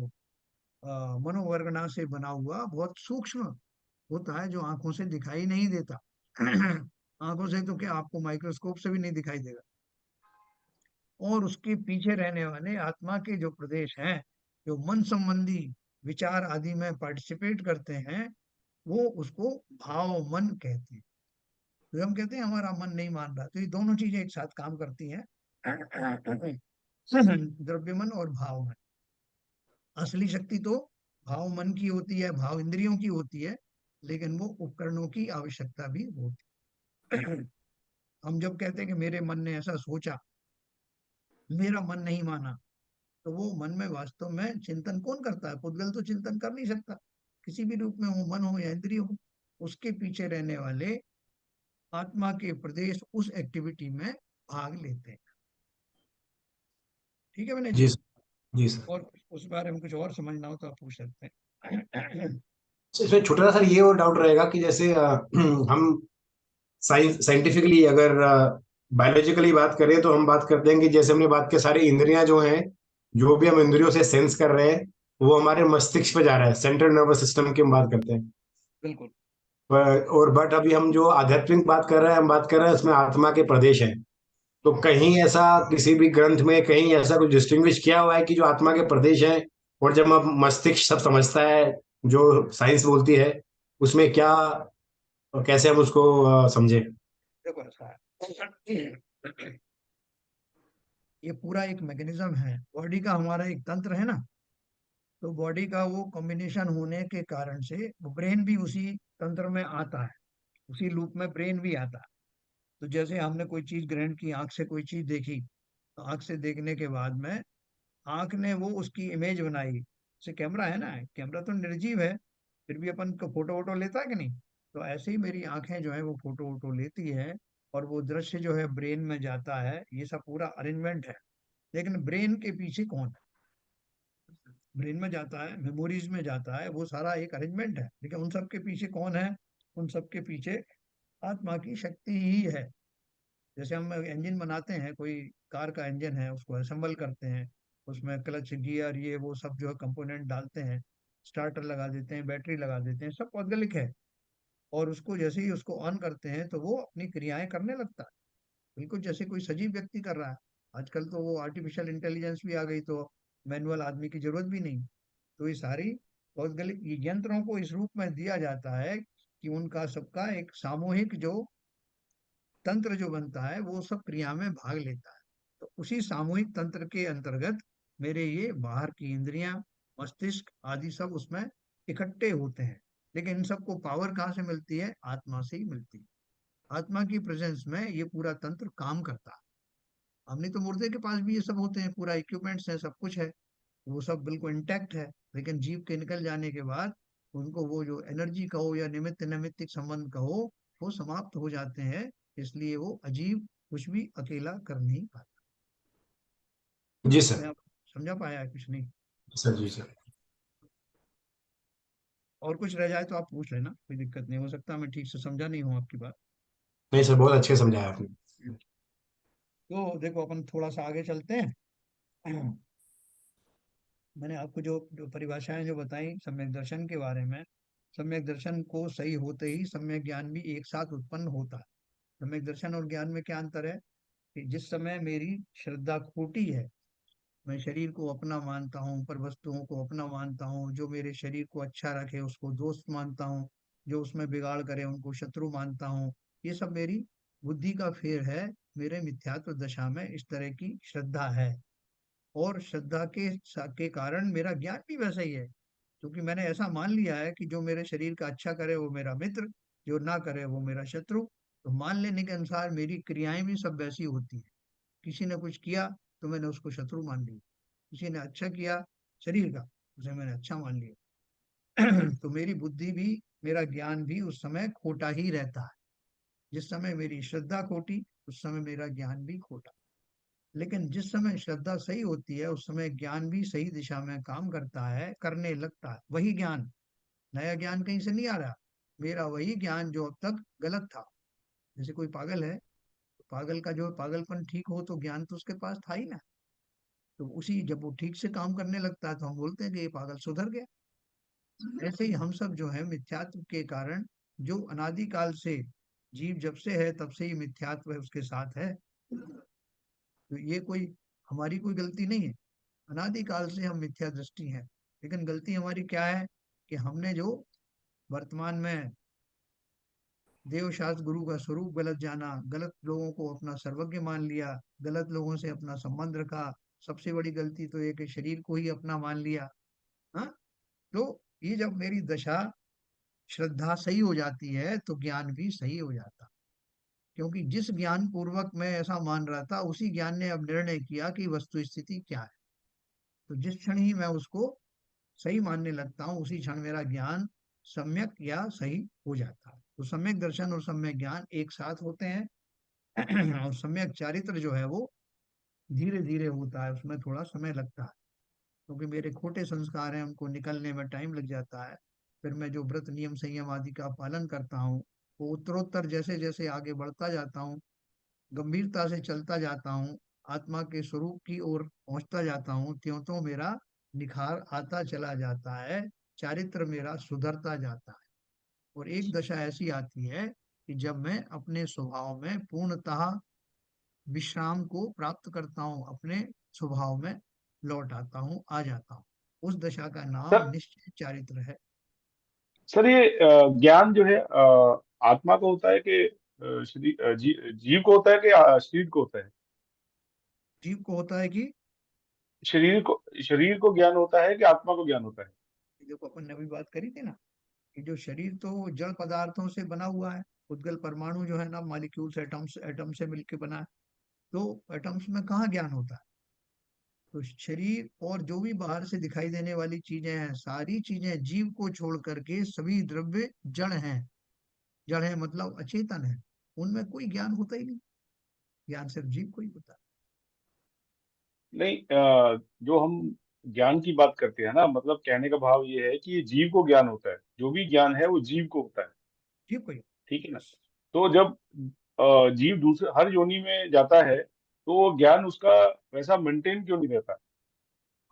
मनोवर्गना से बना हुआ बहुत सूक्ष्म होता है जो आंखों से दिखाई नहीं देता। आंखों से तो क्या, आपको माइक्रोस्कोप से भी नहीं दिखाई देगा। और उसके पीछे रहने वाले आत्मा के जो प्रदेश हैं, जो मन संबंधी विचार आदि में पार्टिसिपेट करते हैं, वो उसको भाव मन कहते हैं। तो हम कहते हैं हमारा मन नहीं मान रहा, तो ये दोनों चीजें एक साथ काम करती हैं। द्रव्य मन और भाव मन। असली शक्ति तो भाव मन की होती है, भाव इंद्रियों की होती है, लेकिन वो उपकरणों की आवश्यकता भी होती है। हम जब कहते हैं कि मेरे मन ने ऐसा सोचा, मेरा मन नहीं माना, तो वो मन में वास्तव में चिंतन कौन करता है? पुद्गल तो चिंतन कर नहीं सकता, किसी भी रूप में हो, मन हो या इंद्रिय हो। उसके पीछे रहने वाले आत्मा के प्रदेश उस एक्टिविटी में भाग लेते हैं। ठीक है विनय जी? जी सर। जी सर। और उस बारे में कुछ और समझना हो तो आप पूछ सकते हैं। इसमें छोटा सा सर ये और डाउट रहेगा कि जैसे हम साइंटिफिकली अगर बायोलॉजिकली बात करें तो हम बात करते हैं कि जैसे हमने बात की सारी इंद्रियां जो हैं, जो भी हम इंद्रियों से सेंस कर रहे हैं वो हमारे मस्तिष्क पे जा रहा है, सेंट्रल नर्वस सिस्टम की हम बात करते हैं। बिल्कुल। और बट अभी हम जो आध्यात्मिक बात कर रहे हैं, हम बात कर रहे हैं उसमें आत्मा के प्रदेश हैं। तो कहीं ऐसा किसी भी ग्रंथ में कहीं ऐसा कुछ डिस्टिंग्विश किया हुआ है कि जो आत्मा के प्रदेश है, और जब हम मस्तिष्क सब समझता है जो साइंस बोलती है, उसमें क्या और कैसे हम उसको समझे? देखो ऐसा है, ये पूरा एक मैकेनिज्म है, बॉडी का हमारा एक तंत्र है ना। तो बॉडी का वो कॉम्बिनेशन होने के कारण से ब्रेन भी उसी तंत्र में आता है, उसी लूप में ब्रेन भी आता है। तो जैसे हमने कोई चीज ग्रहण की, आंख से कोई चीज देखी, तो आंख से देखने के बाद में आंख ने वो उसकी इमेज बनाई। जैसे कैमरा है ना, कैमरा तो निर्जीव है, फिर भी अपन को फोटो वोटो लेता है कि नहीं? तो ऐसे ही मेरी आंखें जो है वो फोटो वोटो लेती है, और वो दृश्य जो है ब्रेन में जाता है। ये सब पूरा अरेंजमेंट है। लेकिन ब्रेन के पीछे कौन है? ब्रेन में जाता है, मेमोरीज में जाता है, वो सारा एक अरेंजमेंट है, लेकिन उन सब के पीछे कौन है? उन सब के पीछे आत्मा की शक्ति ही है। जैसे हम इंजन बनाते हैं, कोई कार का इंजन है, उसको असेंबल करते हैं, उसमें क्लच गियर ये वो सब जो है कंपोनेंट डालते हैं, स्टार्टर लगा देते हैं, बैटरी लगा देते हैं, सब पौद्गलिक है। और उसको जैसे ही उसको ऑन करते हैं तो वो अपनी क्रियाएं करने लगता है, बिल्कुल जैसे कोई सजीव व्यक्ति कर रहा है। आजकल तो वो आर्टिफिशियल इंटेलिजेंस भी आ गई, तो मैनुअल आदमी की जरूरत भी नहीं। तो ये सारी पौद्गलिक ये यंत्रों को इस रूप में दिया जाता है कि उनका सबका एक सामूहिक जो तंत्र जो बनता है वो सब क्रिया में भाग लेता है। तो उसी सामूहिक तंत्र के अंतर्गत मेरे ये बाहर की इंद्रियां, मस्तिष्क आदि सब उसमें इकट्ठे होते हैं। लेकिन इन सबको पावर कहाँ से मिलती है? आत्मा से ही मिलती है। आत्मा की प्रेजेंस में ये पूरा तंत्र काम करता है। हमने तो मुर्दे के पास भी ये सब होते हैं, पूरा इक्विपमेंट्स है, सब कुछ है, वो सब बिल्कुल इंटैक्ट है। लेकिन जीव के निकल जाने के बाद उनको वो जो एनर्जी कहो या निमित्त नैमित्तिक संबंध कहो, वो समाप्त हो जाते हैं। इसलिए वो अजीब कुछ भी अकेला कर नहीं पाता। जी मैं सर। आप समझा पाया है कुछ नहीं? सर जी सर। और कुछ रह जाए तो आप पूछ लेना, कोई दिक्कत नहीं, हो सकता मैं ठीक से समझा नहीं हूँ आपकी बात। नहीं सर, बहुत अच्छे समझाया आपने। तो देखो अपन थोड़ा सा आगे चलते हैं। मैंने आपको जो परिभाषाएं जो बताई सम्यक दर्शन के बारे में, सम्यक दर्शन को सही होते ही सम्यक ज्ञान भी एक साथ उत्पन्न होता है। सम्यक दर्शन और ज्ञान में क्या अंतर है? कि जिस समय मेरी श्रद्धा खोटी है, मैं शरीर को अपना मानता हूँ, पर वस्तुओं को अपना मानता हूँ, जो मेरे शरीर को अच्छा रखे उसको दोस्त मानता हूँ, जो उसमें बिगाड़ करे उनको शत्रु मानता हूँ, ये सब मेरी बुद्धि का फेर है। मेरे मिथ्यात्व दशा में इस तरह की श्रद्धा है। और श्रद्धा के कारण मेरा ज्ञान भी वैसा ही है, क्योंकि मैंने ऐसा मान लिया है कि जो मेरे शरीर का अच्छा करे वो मेरा मित्र, जो ना करे वो मेरा शत्रु। तो मान लेने के अनुसार मेरी क्रियाएं भी सब वैसी होती है। किसी ने कुछ किया तो मैंने उसको शत्रु मान लिया, किसी ने अच्छा किया शरीर का, उसे मैंने अच्छा मान लिया। तो मेरी बुद्धि भी, मेरा ज्ञान भी उस समय खोटा ही रहता है। जिस समय मेरी श्रद्धा खोटी, उस समय मेरा ज्ञान भी खोटा। लेकिन जिस समय श्रद्धा सही होती है उस समय ज्ञान भी सही दिशा में काम करता है, करने लगता है। वही ज्ञान, नया ज्ञान कहीं से नहीं आ रहा, मेरा वही ज्ञान जो अब तक गलत था। जैसे कोई पागल है, तो पागल का जो पागलपन ठीक हो तो ज्ञान तो उसके पास था ही ना। तो उसी जब वो ठीक से काम करने लगता है तो हम बोलते हैं कि ये पागल सुधर गया। ऐसे ही हम सब जो है मिथ्यात्व के कारण, जो अनादिकाल से जीव जब से है तब से ही मिथ्यात्व है उसके साथ है, तो ये कोई हमारी कोई गलती नहीं है। अनादिकाल से हम मिथ्या दृष्टि हैं, लेकिन गलती हमारी क्या है कि हमने जो वर्तमान में देव शास्त्र गुरु का स्वरूप गलत जाना, गलत लोगों को अपना सर्वज्ञ मान लिया, गलत लोगों से अपना संबंध रखा। सबसे बड़ी गलती तो ये कि शरीर को ही अपना मान लिया। हाँ, तो ये जब मेरी दशा श्रद्धा सही हो जाती है तो ज्ञान भी सही हो जाता, क्योंकि जिस ज्ञान पूर्वक मैं ऐसा मान रहा था उसी ज्ञान ने अब निर्णय किया कि वस्तु स्थिति क्या है। तो जिस क्षण ही मैं उसको सही मानने लगता हूँ उसी क्षण मेरा ज्ञान सम्यक या सही हो जाता है। तो सम्यक दर्शन और सम्यक ज्ञान एक साथ होते हैं और सम्यक चारित्र जो है वो धीरे धीरे होता है, उसमें थोड़ा समय लगता है, क्योंकि मेरे खोटे संस्कार हैं उनको निकलने में टाइम लग जाता है। फिर मैं जो व्रत नियम संयम आदि का पालन करता हूँ, वो उत्तरोत्तर जैसे जैसे आगे बढ़ता जाता हूँ, गंभीरता से चलता जाता हूँ, आत्मा के स्वरूप की ओर पहुंचता जाता हूँ, त्यों तो मेरा निखार आता चला जाता है, चारित्र मेरा सुधरता जाता है। और एक दशा ऐसी आती है कि जब मैं अपने स्वभाव में पूर्णतः विश्राम को प्राप्त करता हूँ, अपने स्वभाव में लौट आता हूँ, आ जाता हूँ। उस दशा का नाम सर निश्चय चारित्र है। सर ये ज्ञान जो है आत्मा को होता है कि जीव को होता है कि शरीर को होता है? जीव को होता है कि शरीर को ज्ञान होता है कि आत्मा को ज्ञान होता है? देखो अपन ने अभी बात करी थी ना कि जो शरीर तो जड़ पदार्थों से बना हुआ है, उद्गल परमाणु जो है ना, मॉलिक्यूल्स, एटम्स, एटम से मिलकर बना है। तो एटम्स में कहाँ ज्ञान होता है? तो शरीर और जो भी बाहर से दिखाई देने वाली चीजें हैं, सारी चीजें जीव को छोड़ करके सभी द्रव्य जड़ हैं। जड़ है मतलब अचेतन है, उनमें कोई ज्ञान होता ही नहीं। ज्ञान सिर्फ जीव को ही होता है। नहीं, जो हम ज्ञान की बात करते हैं ना, मतलब कहने का भाव ये है कि ये जीव को ज्ञान होता है, जो भी ज्ञान है वो जीव को होता है। जीव को ही। ठीक है ना? तो जब जीव दूसरे हर योनि में जाता है तो वो ज्ञान उसका वैसा मेंटेन क्यों नहीं रहता?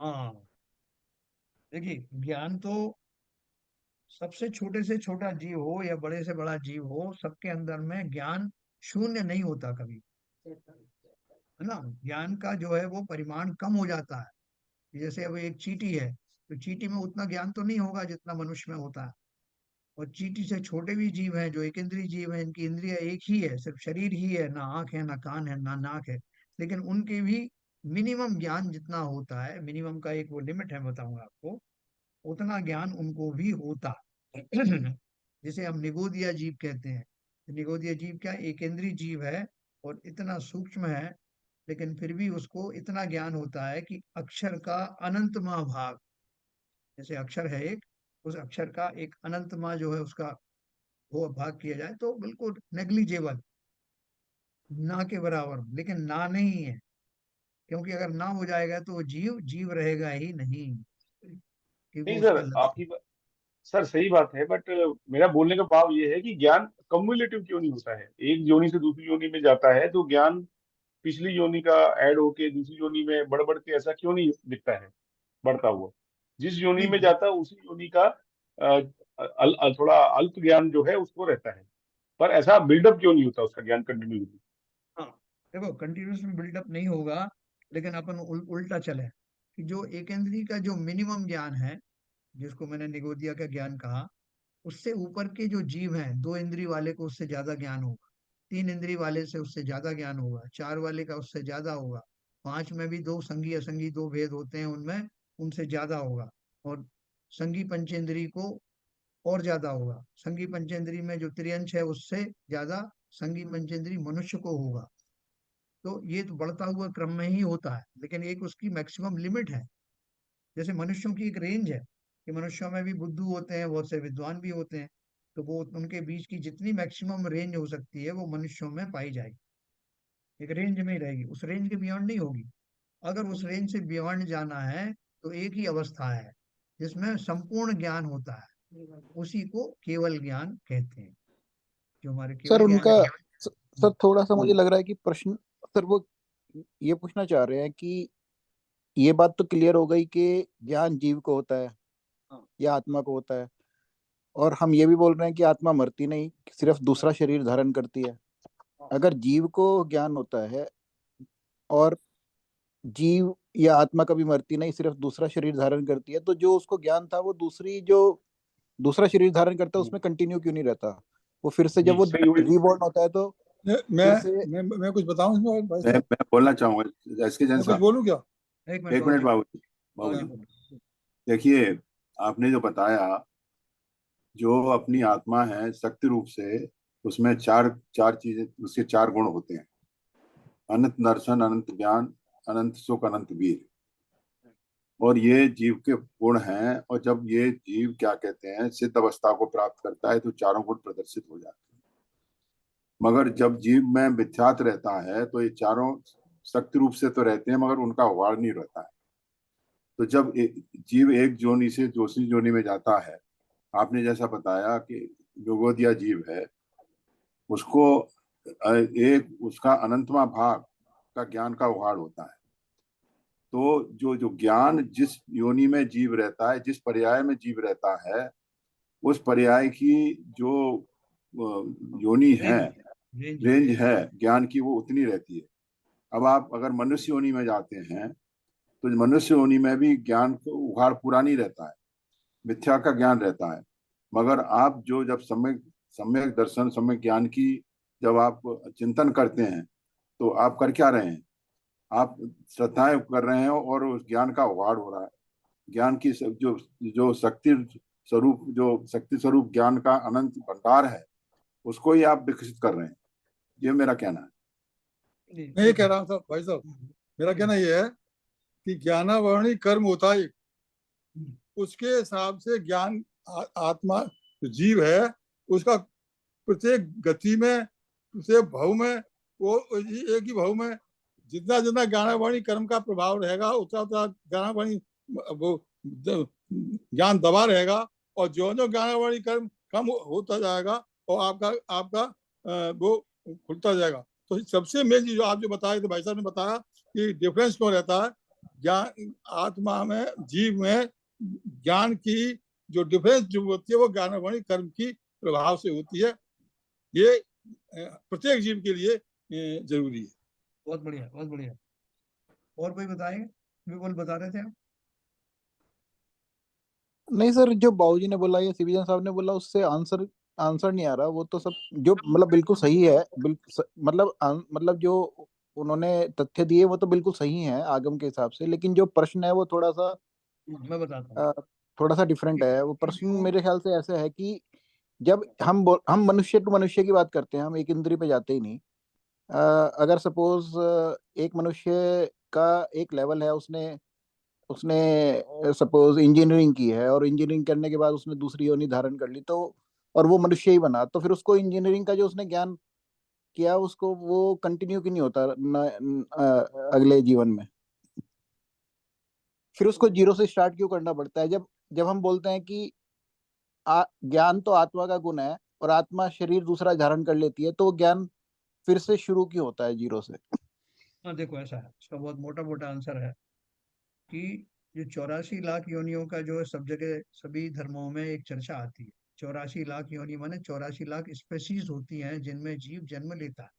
हाँ, देखिए ज्ञान तो सबसे छोटे से छोटा जीव हो या बड़े से बड़ा जीव हो, सबके अंदर में ज्ञान शून्य नहीं होता कभी, है ना। ज्ञान का जो है वो परिमाण कम हो जाता है। जैसे अब एक चींटी है, तो चींटी में उतना ज्ञान तो नहीं होगा जितना मनुष्य में होता है। और चींटी से छोटे भी जीव हैं जो एक इंद्रिय जीव हैं, इनकी इंद्रिय एक ही है, सिर्फ शरीर ही है, ना आंख है, ना कान है, ना नाक है, लेकिन उनके भी मिनिमम ज्ञान जितना होता है, मिनिमम का एक वो लिमिट है, बताऊंगा आपको, उतना ज्ञान उनको भी होता है। जिसे हम निगोदिया जीव कहते हैं। निगोदिया जीव क्या, एक इंद्रिय जीव है और इतना सूक्ष्म है, लेकिन फिर भी उसको इतना ज्ञान होता है कि अक्षर का अनंतमा भाग, जैसे अक्षर है एक, उस अक्षर का एक अनंतमा जो है उसका वो भाग किया जाए तो बिल्कुल नेग्लिजेबल, ना के बराबर, लेकिन ना नहीं है, क्योंकि अगर ना हो जाएगा तो वो जीव जीव रहेगा ही नहीं, क्योंकि नहीं उसका सर, सर सही बात है, बट मेरा बोलने का भाव ये है कि ज्ञान कम्युलेटिव क्यों नहीं होता है? एक योनि से दूसरी योनि में जाता है तो ज्ञान पिछली योनि का ऐड होके दूसरी योनि में बढ़ बढ़ के ऐसा क्यों नहीं दिखता है बढ़ता हुआ? जिस योनि में नहीं। जाता है उसी योनि का थोड़ा अल्प ज्ञान जो है उसको रहता है, पर ऐसा बिल्डअप क्यों नहीं होता उसका ज्ञान कंटिन्यूली? हाँ, देखो कंटिन्यूस में बिल्डअप नहीं होगा, लेकिन अपन उल्टा चले कि जो एक इंद्री का जो मिनिमम ज्ञान है, जिसको मैंने निगोदिया का ज्ञान कहा, उससे ऊपर के जो जीव हैं, दो इंद्री वाले को उससे ज्यादा ज्ञान होगा, तीन इंद्री वाले से उससे ज्यादा ज्ञान होगा, चार वाले का उससे ज्यादा होगा, पांच में भी दो संगी असंगी दो भेद होते हैं उनमें, उनसे ज्यादा होगा, और संगी पंचेंद्री को और ज्यादा होगा, संगी पंचेंद्री में जो त्रियंश है उससे ज्यादा संगी पंचेंद्री मनुष्य को होगा। तो ये तो बढ़ता हुआ क्रम में ही होता है, लेकिन एक उसकी मैक्सिमम लिमिट है। जैसे मनुष्यों की एक रेंज है कि मनुष्यों में भी बुद्धू होते हैं, बहुत से विद्वान भी होते हैं, तो वो उनके बीच की जितनी मैक्सिमम रेंज हो सकती है वो मनुष्यों में पाई जाएगी, एक रेंज में ही रहेगी, उस रेंज के बियॉन्ड नहीं होगी। अगर उस रेंज से बियॉन्ड जाना है तो एक ही अवस्था है जिसमें संपूर्ण ज्ञान होता है, उसी को केवल ज्ञान कहते हैं, जो हमारे सर केवल ज्ञान उनका है। सर थोड़ा सा मुझे लग रहा है कि प्रश्न, सर वो ये पूछना चाह रहे हैं कि ये बात तो क्लियर हो गई कि ज्ञान जीव को होता है, या आत्मा को होता है। और हम ये भी बोल रहे हैं कि आत्मा मरती नहीं, सिर्फ दूसरा शरीर धारण करती है। अगर जीव को ज्ञान होता है और जीव या आत्मा कभी मरती नहीं, सिर्फ दूसरा शरीर धारण करती है, तो जो उसको ज्ञान था वो दूसरा शरीर धारण करता है उसमें कंटिन्यू क्यों नहीं रहता? वो फिर से जब जी वो सही वही रीबॉर्न होता है तो मैं फिर से मैं कुछ बताऊं इसमें भाई मैं साहब? मैं बोलना चाहूंगा एस के जैन मैं कुछ साहब। बोलूं क्या? एक एक मिनट बाबू जी, हाँ बाबू जी, जी बोलो। देखिए, आपने जो बताया, जो अपनी आत्मा है शक्ति रूप से, उसमें चार चार चीजें, उसके चार गुण होते हैं: अनंत दर्शन, अनंत ज्ञान, अनंत सुख, अनंत वीर। और ये जीव के गुण हैं, और जब ये जीव क्या कहते हैं सिद्ध अवस्था को प्राप्त करता है तो चारों गुण प्रदर्शित हो जाते हैं। मगर जब जीव में मिथ्यात्व रहता है तो ये चारों शक्ति रूप से तो रहते हैं मगर उनका वार नहीं रहता है। तो जब जीव एक जोनि से दूसरी जोनि में जाता है, आपने जैसा बताया कि योगोदिया जीव है, उसको एक उसका अनंतवा भाग का ज्ञान का उगाड़ होता है। तो जो जो ज्ञान जिस योनि में जीव रहता है, जिस पर्याय में जीव रहता है, उस पर्याय की जो योनि है, रेंज है ज्ञान की, वो उतनी रहती है। अब आप अगर मनुष्य योनि में जाते हैं तो मनुष्य योनि में भी ज्ञान का उघाड़ पूरा नहीं रहता है, मिथ्या का ज्ञान रहता है। मगर आप जो जब सम्यक सम्यक दर्शन, सम्यक ज्ञान की जब आप चिंतन करते हैं तो आप कर क्या रहे हैं? आप श्रद्धाएं कर रहे हैं और उस ज्ञान का उघाड़ हो रहा है। ज्ञान की जो जो शक्ति स्वरूप ज्ञान का अनंत भंडार है, उसको ही आप विकसित कर रहे हैं। ये मेरा कहना है। मैं ये कह रहा था भाई साहब, मेरा कहना ये है कि ज्ञानावरणी कर्म होता है, उसके हिसाब से ज्ञान आत्मा जो जीव है उसका प्रत्येक गति में, प्रत्येक भाव में, वो एक ही भाव में जितना जितना ज्ञानावरणी कर्म का प्रभाव रहेगा उतना उतना ज्ञानावरणी वो ज्ञान दबा रहेगा। और जो जो ज्ञानावरणी कर्म कम होता जाएगा और आपका आपका वो खुलता जाएगा। तो सबसे मेन चीज जो आप जो बताए थे, भाई साहब ने बताया कि डिफरेंस क्यों रहता है ज्ञान आत्मा में, जीव में ज्ञान की जो डिफरेंस जो होती है वो ज्ञानावरणी कर्म की प्रभाव से होती है। ये प्रत्येक जीव के लिए जरूरी है। बहुत बढ़िया, बहुत बढ़िया। और कोई बताएंगे? भी बोल बता रहे थे आप? नहीं सर, जो बाबूजी ने बोला या सिविजन साहब ने बोला उससे आंसर आंसर नहीं आ रहा। वो तो सब जो मतलब बिल्कुल सही है, मतलब जो उन्होंने तथ्य दिए वो तो बिल्कुल सही है आगम के हिसाब से, लेकिन जो प्रश्न है वो मैं बताता हूँ। थोड़ा सा डिफरेंट है। वो ये प्रश्न जो मेरे ख्याल से ऐसे है कि जब हम मनुष्य टू मनुष्य की बात करते हैं, हम एक इंद्री पे जाते ही नहीं। अगर सपोज एक मनुष्य का एक लेवल है, उसने उसने सपोज इंजीनियरिंग की है और इंजीनियरिंग करने के बाद उसने दूसरी योनि धारण कर ली, तो और वो मनुष्य ही बना, तो फिर उसको इंजीनियरिंग का जो उसने ज्ञान किया उसको वो कंटिन्यू क्यों नहीं होता अगले जीवन में? फिर उसको जीरो से स्टार्ट क्यों करना पड़ता है? जब जब हम बोलते हैं कि ज्ञान तो आत्मा का गुण है और आत्मा शरीर दूसरा धारण कर लेती है, तो वो ज्ञान फिर से शुरू क्यों होता है जीरो से? हाँ, देखो ऐसा है, इसका बहुत मोटा मोटा आंसर है कि जो 84 लाख योनियों का जो है सब जगह सभी धर्मों में एक चर्चा आती है। 84 लाख योनि माने 84 लाख स्पेसीज होती हैं जिनमें जीव जन्म लेता है।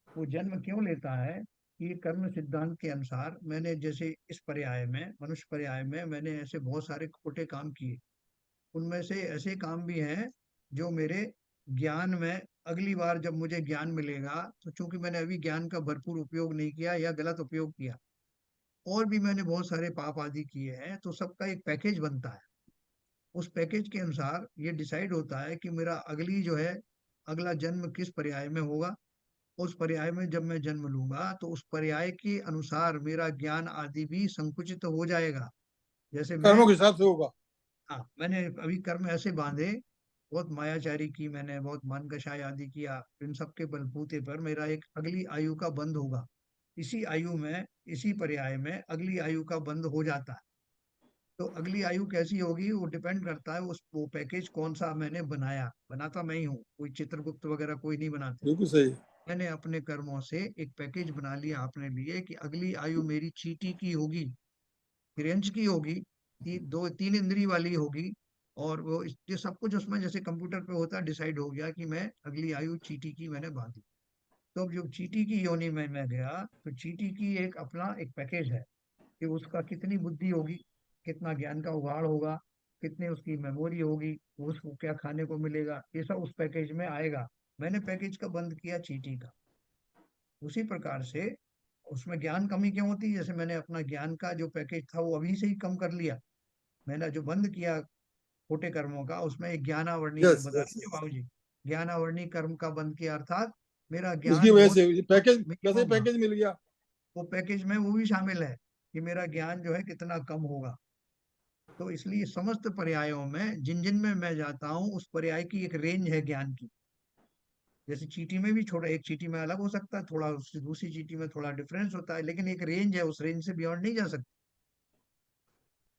वो जन्म क्यों लेता है? कि कर्म सिद्धांत के अनुसार मैंने जैसे इस पर्याय में, मनुष्य पर्याय में मैंने ऐसे बहुत सारे खोटे काम किए, उनमें से ऐसे काम भी हैं जो मेरे ज्ञान में अगली बार जब मुझे ज्ञान मिलेगा, तो चूंकि मैंने अभी ज्ञान का भरपूर उपयोग नहीं किया या गलत उपयोग किया, और भी मैंने बहुत सारे पाप आदि किए हैं, तो सबका एक पैकेज बनता है। उस पैकेज के अनुसार ये डिसाइड होता है कि मेरा अगली जो है अगला जन्म किस पर्याय में होगा। उस पर्याय में जब मैं जन्म लूंगा तो उस पर्याय के अनुसार मेरा ज्ञान आदि भी संकुचित हो जाएगा। जैसे मैं, कर्मों के हिसाब से होगा। हाँ, मैंने अभी कर्म ऐसे बांधे, बहुत मायाचारी की मैंने, बहुत मन कषाय आदि किया, इन सब के बलबूते पर मेरा एक अगली आयु का बंध होगा। इसी आयु में, इसी पर्याय में अगली आयु का बंध हो जाता है। तो अगली आयु कैसी होगी वो डिपेंड करता है उस वो पैकेज कौन सा मैंने बनाया। बनाता मैं ही हूँ, कोई चित्रगुप्त वगैरह कोई नहीं बनाते। बिल्कुल सही है। मैंने अपने कर्मों से एक पैकेज बना लिया अपने लिए कि अगली आयु मेरी चींटी की होगी, हिरण्य की होगी, दो तीन इंद्री वाली होगी, और वो ये सब कुछ उसमें जैसे कंप्यूटर पे होता है, डिसाइड हो गया कि मैं अगली आयु चींटी की मैंने बांधी। तो अब जो चींटी की योनि में मैं गया, तो चींटी की एक अपना एक पैकेज है कि उसका कितनी बुद्धि होगी, कितना ज्ञान का उगाड़ होगा, कितनी उसकी मेमोरी होगी, उसको क्या खाने को मिलेगा, ये सब उस पैकेज में आएगा। मैंने पैकेज का बंद किया चींटी का। उसी प्रकार से उसमें ज्ञान कमी क्यों होती है, जैसे मैंने अपना ज्ञान का जो पैकेज था वो अभी से ही कम कर लिया। मैंने जो बंद किया खोटे कर्मों का, उसमें एक ज्ञानावर्णी यस बता यस रहे थे यस, बाबू जी, ज्ञानावर्णी कर्म का बंद किया, अर्थात मेरा उसकी ज्ञान वजह बहुत से पैकेज, वैसे मिनिमम। हाँ, पैकेज मिल गया। वो पैकेज में वो भी शामिल है कि मेरा ज्ञान जो है कितना कम होगा। तो इसलिए समस्त पर्यायों में जिन जिन में मैं जाता हूँ, उस पर्याय की एक रेंज है ज्ञान की। जैसे चींटी में भी छोटा, एक चींटी में अलग हो सकता है थोड़ा, उससे दूसरी चींटी में थोड़ा डिफरेंस होता है, लेकिन एक रेंज है, उस रेंज से बियॉन्ड नहीं जा सकते।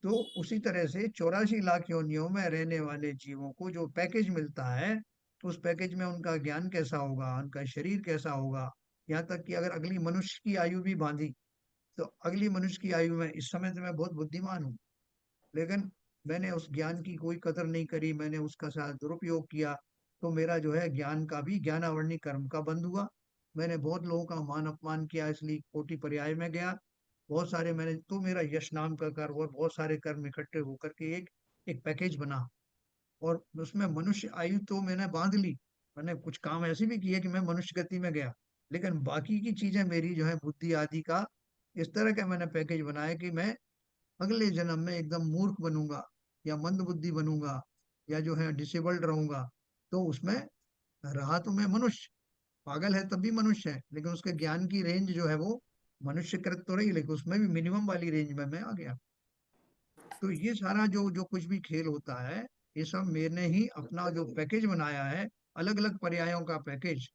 तो उसी तरह से 84 लाख योनियों में रहने वाले जीवों को जो पैकेज मिलता है, उस पैकेज में उनका ज्ञान कैसा होगा, उनका शरीर कैसा होगा, यहाँ तक कि अगर अगली मनुष्य की आयु भी बांधी, तो अगली मनुष्य की आयु में इस समय तो मैं बहुत बुद्धिमान हूँ, लेकिन मैंने उस ज्ञान की कोई कदर नहीं करी, मैंने उसका शायद दुरुपयोग किया, तो मेरा जो है ज्ञान का भी ज्ञानावर्णी कर्म का बंद हुआ। मैंने बहुत लोगों का मान अपमान किया, इसलिए कोटि पर्याय में गया। बहुत सारे मैंने, तो मेरा यश नाम का कर्म और बहुत सारे कर्म इकट्ठे होकर के एक एक पैकेज बना, और उसमें मनुष्य आयु तो मैंने बांध ली। मैंने कुछ काम ऐसे भी किए कि मैं मनुष्य गति में गया, लेकिन बाकी की चीजें मेरी जो है बुद्धि आदि का इस तरह का मैंने पैकेज बनाया कि मैं अगले जन्म में एकदम मूर्ख बनूंगा, या मंद बुद्धि बनूंगा, या जो है डिसेबल्ड रहूंगा। तो उसमें रहा तो मैं मनुष्य, पागल है तब भी मनुष्य है, लेकिन उसके ज्ञान की रेंज जो है वो मनुष्यकृत तो रही, लेकिन उसमें भी मिनिमम वाली रेंज में मैं आ गया। तो ये सारा जो जो कुछ भी खेल होता है, ये सब मैंने ही अपना जो पैकेज बनाया है, अलग अलग पर्यायों का पैकेज।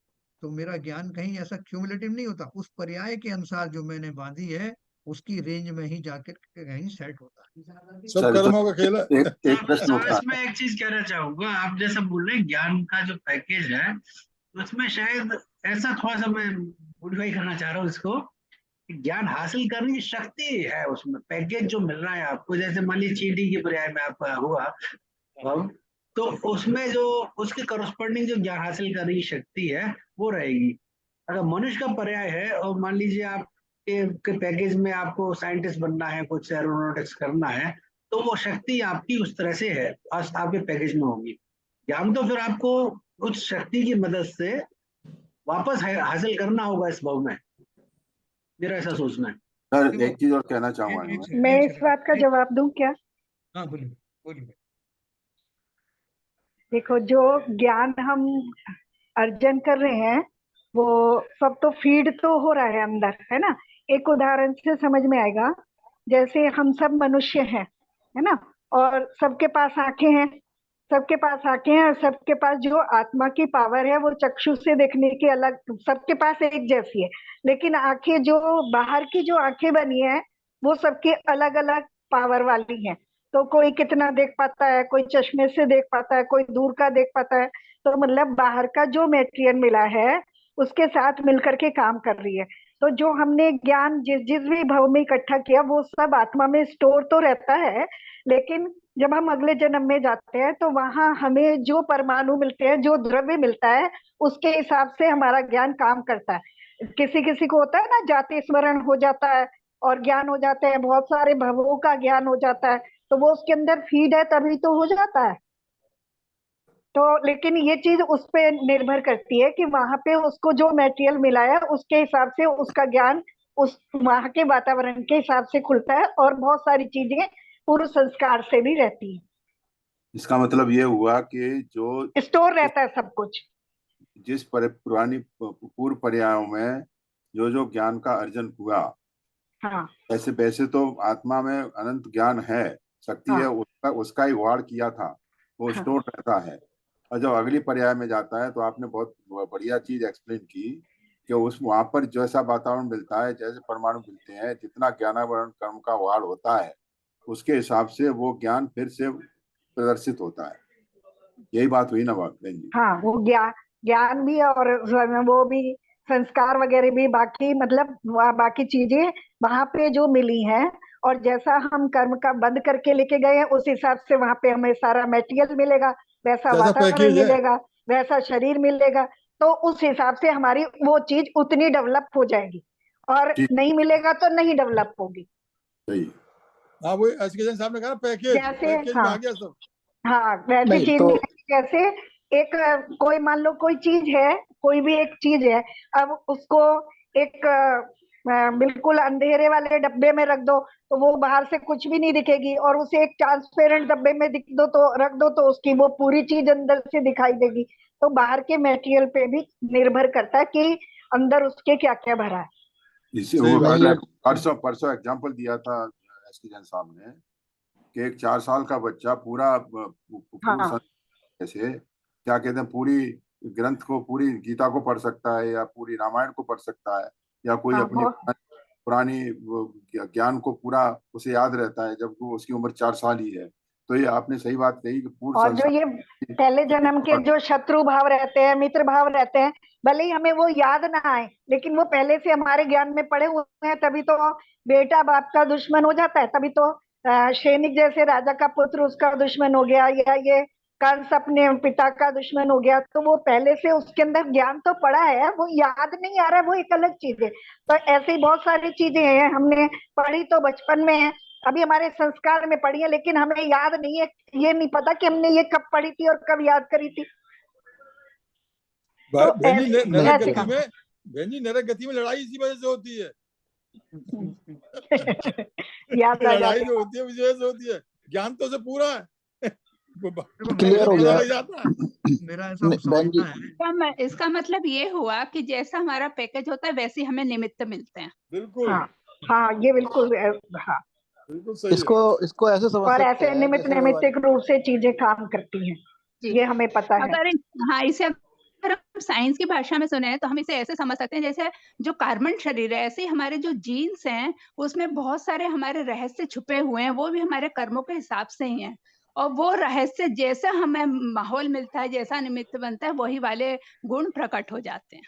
तो मेरा ज्ञान कहीं ऐसा क्यूमुलेटिव नहीं होता, उस पर्याय के अनुसार जो मैंने बांधी है, उसकी रेंज में ही जाकर के कहीं सेट होता है। सब सर तो कर्मों का खेल है। एक प्रश्न सर उठा इसमें है। एक चीज कहना चाहूंगा, आप जैसा बोल रहे हैं ज्ञान का जो पैकेज है, उसमें शायद ऐसा थोड़ा सा मैं मॉडिफाई करना चाह रहा हूँ इसको, कि ज्ञान हासिल करने की शक्ति है उसमें, पैकेज जो मिल रहा है आपको, जैसे मान लीजिए चींटी के पर्याय में आपका हुआ अब, तो उसमें जो उसके करस्पॉन्डिंग जो ज्ञान हासिल करने की शक्ति है वो रहेगी। अगर मनुष्य का पर्याय है और मान लीजिए आप के पैकेज में आपको साइंटिस्ट बनना है, कुछ एरोनॉटिक्स करना है, तो वो शक्ति आपकी उस तरह से है, आपके पैकेज में होगी। ज्ञान तो फिर आपको उस शक्ति की मदद से वापस हासिल करना होगा इस भाव में, मेरा ऐसा सोचना है। सर देखो, एक चीज और कहना चाहूंगा एक मैं। सेकंड, मैं एक इस बात का सेकंड, जवाब दूं क्या? हाँ बोलिए, बोलिए। देखो, जो ज्ञान हम अर्जन कर रहे हैं वो सब तो फीड तो हो रहा है अंदर, है ना। एक उदाहरण से समझ में आएगा, जैसे हम सब मनुष्य हैं, है ना, और सबके पास आंखें हैं, सबके पास आंखें हैं, और सबके पास जो आत्मा की पावर है वो चक्षु से देखने की अलग, सबके पास एक जैसी है, लेकिन आंखें जो बाहर की जो आंखें बनी है वो सबकी अलग अलग पावर वाली हैं। तो कोई कितना देख पाता है, कोई चश्मे से देख पाता है, कोई दूर का देख पाता है। तो मतलब बाहर का जो मेटेरियल मिला है उसके साथ मिलकर के काम कर रही है। तो जो हमने ज्ञान जिस जिस भी भाव में इकट्ठा किया वो सब आत्मा में स्टोर तो रहता है, लेकिन जब हम अगले जन्म में जाते हैं तो वहां हमें जो परमाणु मिलते हैं, जो द्रव्य मिलता है, उसके हिसाब से हमारा ज्ञान काम करता है। किसी किसी को होता है ना, जाति स्मरण हो जाता है और ज्ञान हो जाते हैं, बहुत सारे भवों का ज्ञान हो जाता है, तो वो उसके अंदर फीड है तभी तो हो जाता है। तो लेकिन ये चीज उस पे निर्भर करती है कि वहां पे उसको जो मटेरियल मिला है उसके हिसाब से उसका ज्ञान उस वहां के वातावरण के हिसाब से खुलता है, और बहुत सारी चीजें पूर्व संस्कार से भी रहती है, इसका मतलब ये हुआ कि जो स्टोर रहता है सब कुछ। जिस पुरानी पूर्व पर्यायों में जो जो ज्ञान का अर्जन हुआ, हाँ वैसे वैसे तो आत्मा में अनंत ज्ञान है, शक्ति है, हाँ उसका उसका ही वाड़ किया था, वो हाँ स्टोर रहता है। और जब अगली पर्याय में जाता है तो आपने बहुत बढ़िया चीज एक्सप्लेन की कि उस वहां पर जैसा वातावरण मिलता है, जैसे परमाणु मिलते हैं, जितना ज्ञानावरण कर्म का वाड़ होता है, उसके हिसाब से वो ज्ञान फिर से प्रदर्शित होता है। यही बात हुई ना बात बहन जी? हाँ, वो ज्ञान ज्ञान भी और वो भी संस्कार वगैरह भी, बाकी मतलब बाकी चीजें वहां पे जो मिली हैं और जैसा हम कर्म का बंद करके लेके गए हैं उस हिसाब से वहां पे हमें सारा मटेरियल मिलेगा, वैसा जैसा वातावरण पैकेज है। मिलेगा, वैसा शरीर मिलेगा, तो उस हिसाब से हमारी वो चीज उतनी डेवलप हो जाएगी, और ठीक। नहीं मिलेगा तो नहीं डेवलप होगी। सही। हाँ, वो एजुकेशन साहब ने कहा पैकेज, जैसे पैकेज में हाँ आ गया सब। हाँ वैसी नहीं चीज तो नहीं है। जैसे एक कोई मान लो कोई चीज है, कोई भी एक चीज है, अब उसको एक बिल्कुल अंधेरे वाले डब्बे में रख दो तो वो बाहर से कुछ भी नहीं दिखेगी, और उसे एक ट्रांसपेरेंट डब्बे में दिख दो तो रख दो तो उसकी वो पूरी चीज अंदर से दिखाई देगी। तो बाहर के मटेरियल पे भी निर्भर करता है कि अंदर उसके क्या क्या भरा है। इसे सही वो बात कल नहीं परसों परसों एग्जाम्पल दिया था एसके साहब ने कि एक 4 साल का बच्चा पूरा पूर्ण हाँ जैसे क्या कहते हैं पूरी ग्रंथ को, पूरी गीता को पढ़ सकता है, या पूरी रामायण को पढ़ सकता है, या कोई हाँ अपनी पुरानी ज्ञान को पूरा उसे याद रहता है जब वो उसकी उम्र 4 साल ही है। तो ये आपने सही बात कही कि पूर्ण और जो ये पहले जन्म के जो शत्रु भाव रहते हैं, मित्र भाव रहते हैं, भले ही हमें वो याद ना आए लेकिन वो पहले से हमारे ज्ञान में पड़े हुए हैं, तभी तो बेटा बाप का दुश्मन हो जाता है, तभी तो सैनिक जैसे राजा का पुत्र उसका दुश्मन हो गया, या ये कंस अपने पिता का दुश्मन हो गया। तो वो पहले से उसके अंदर ज्ञान तो पड़ा है, वो याद नहीं आ रहा है, वो एक अलग चीज है। तो ऐसे ही बहुत सारी चीजें हैं, हमने पढ़ी तो बचपन में है, अभी हमारे संस्कार में पढ़ी है, लेकिन हमें याद नहीं है, ये नहीं पता कि हमने ये कब पढ़ी थी और कब याद करी थी। तो बहन जी, नरक ऐसे गति काम में, बहन जी, नरक गति में लड़ाई इसी वजह से होती है। याद आ लड़ाई जाते जो होती है इसी वजह से होती है। ज्ञान तो से पूरा है, क्लियर हो पता गया। लग जाता है। मेरा ऐसा बहन जी, समझना है, इसका मतलब ये हुआ कि जैसा हमारा पैकेज होता है वैसे हमें निमित्त मिलते हैं। बिल्कुल हाँ हाँ ये बिल्कुल हाँ। बिल्कुल सही है। इसको ऐसे समझ और सकते ऐसे हैं निमित्त जैसे वो नैमित्तिक रूप से चीजें काम करती हैं, जी ये हमें पता है। अगर हाँ इसे अगर हम साइंस की भाषा में सुने तो हम इसे ऐसे समझ सकते हैं, जैसे जो कार्बन शरीर है, ऐसे ही हमारे जो जीन्स हैं उसमें बहुत सारे हमारे रहस्य छुपे हुए हैं, वो भी हमारे कर्मों के हिसाब से ही हैं, और वो रहस्य जैसा हमें माहौल मिलता है, जैसा निमित्त बनता है, वही वाले गुण प्रकट हो जाते हैं।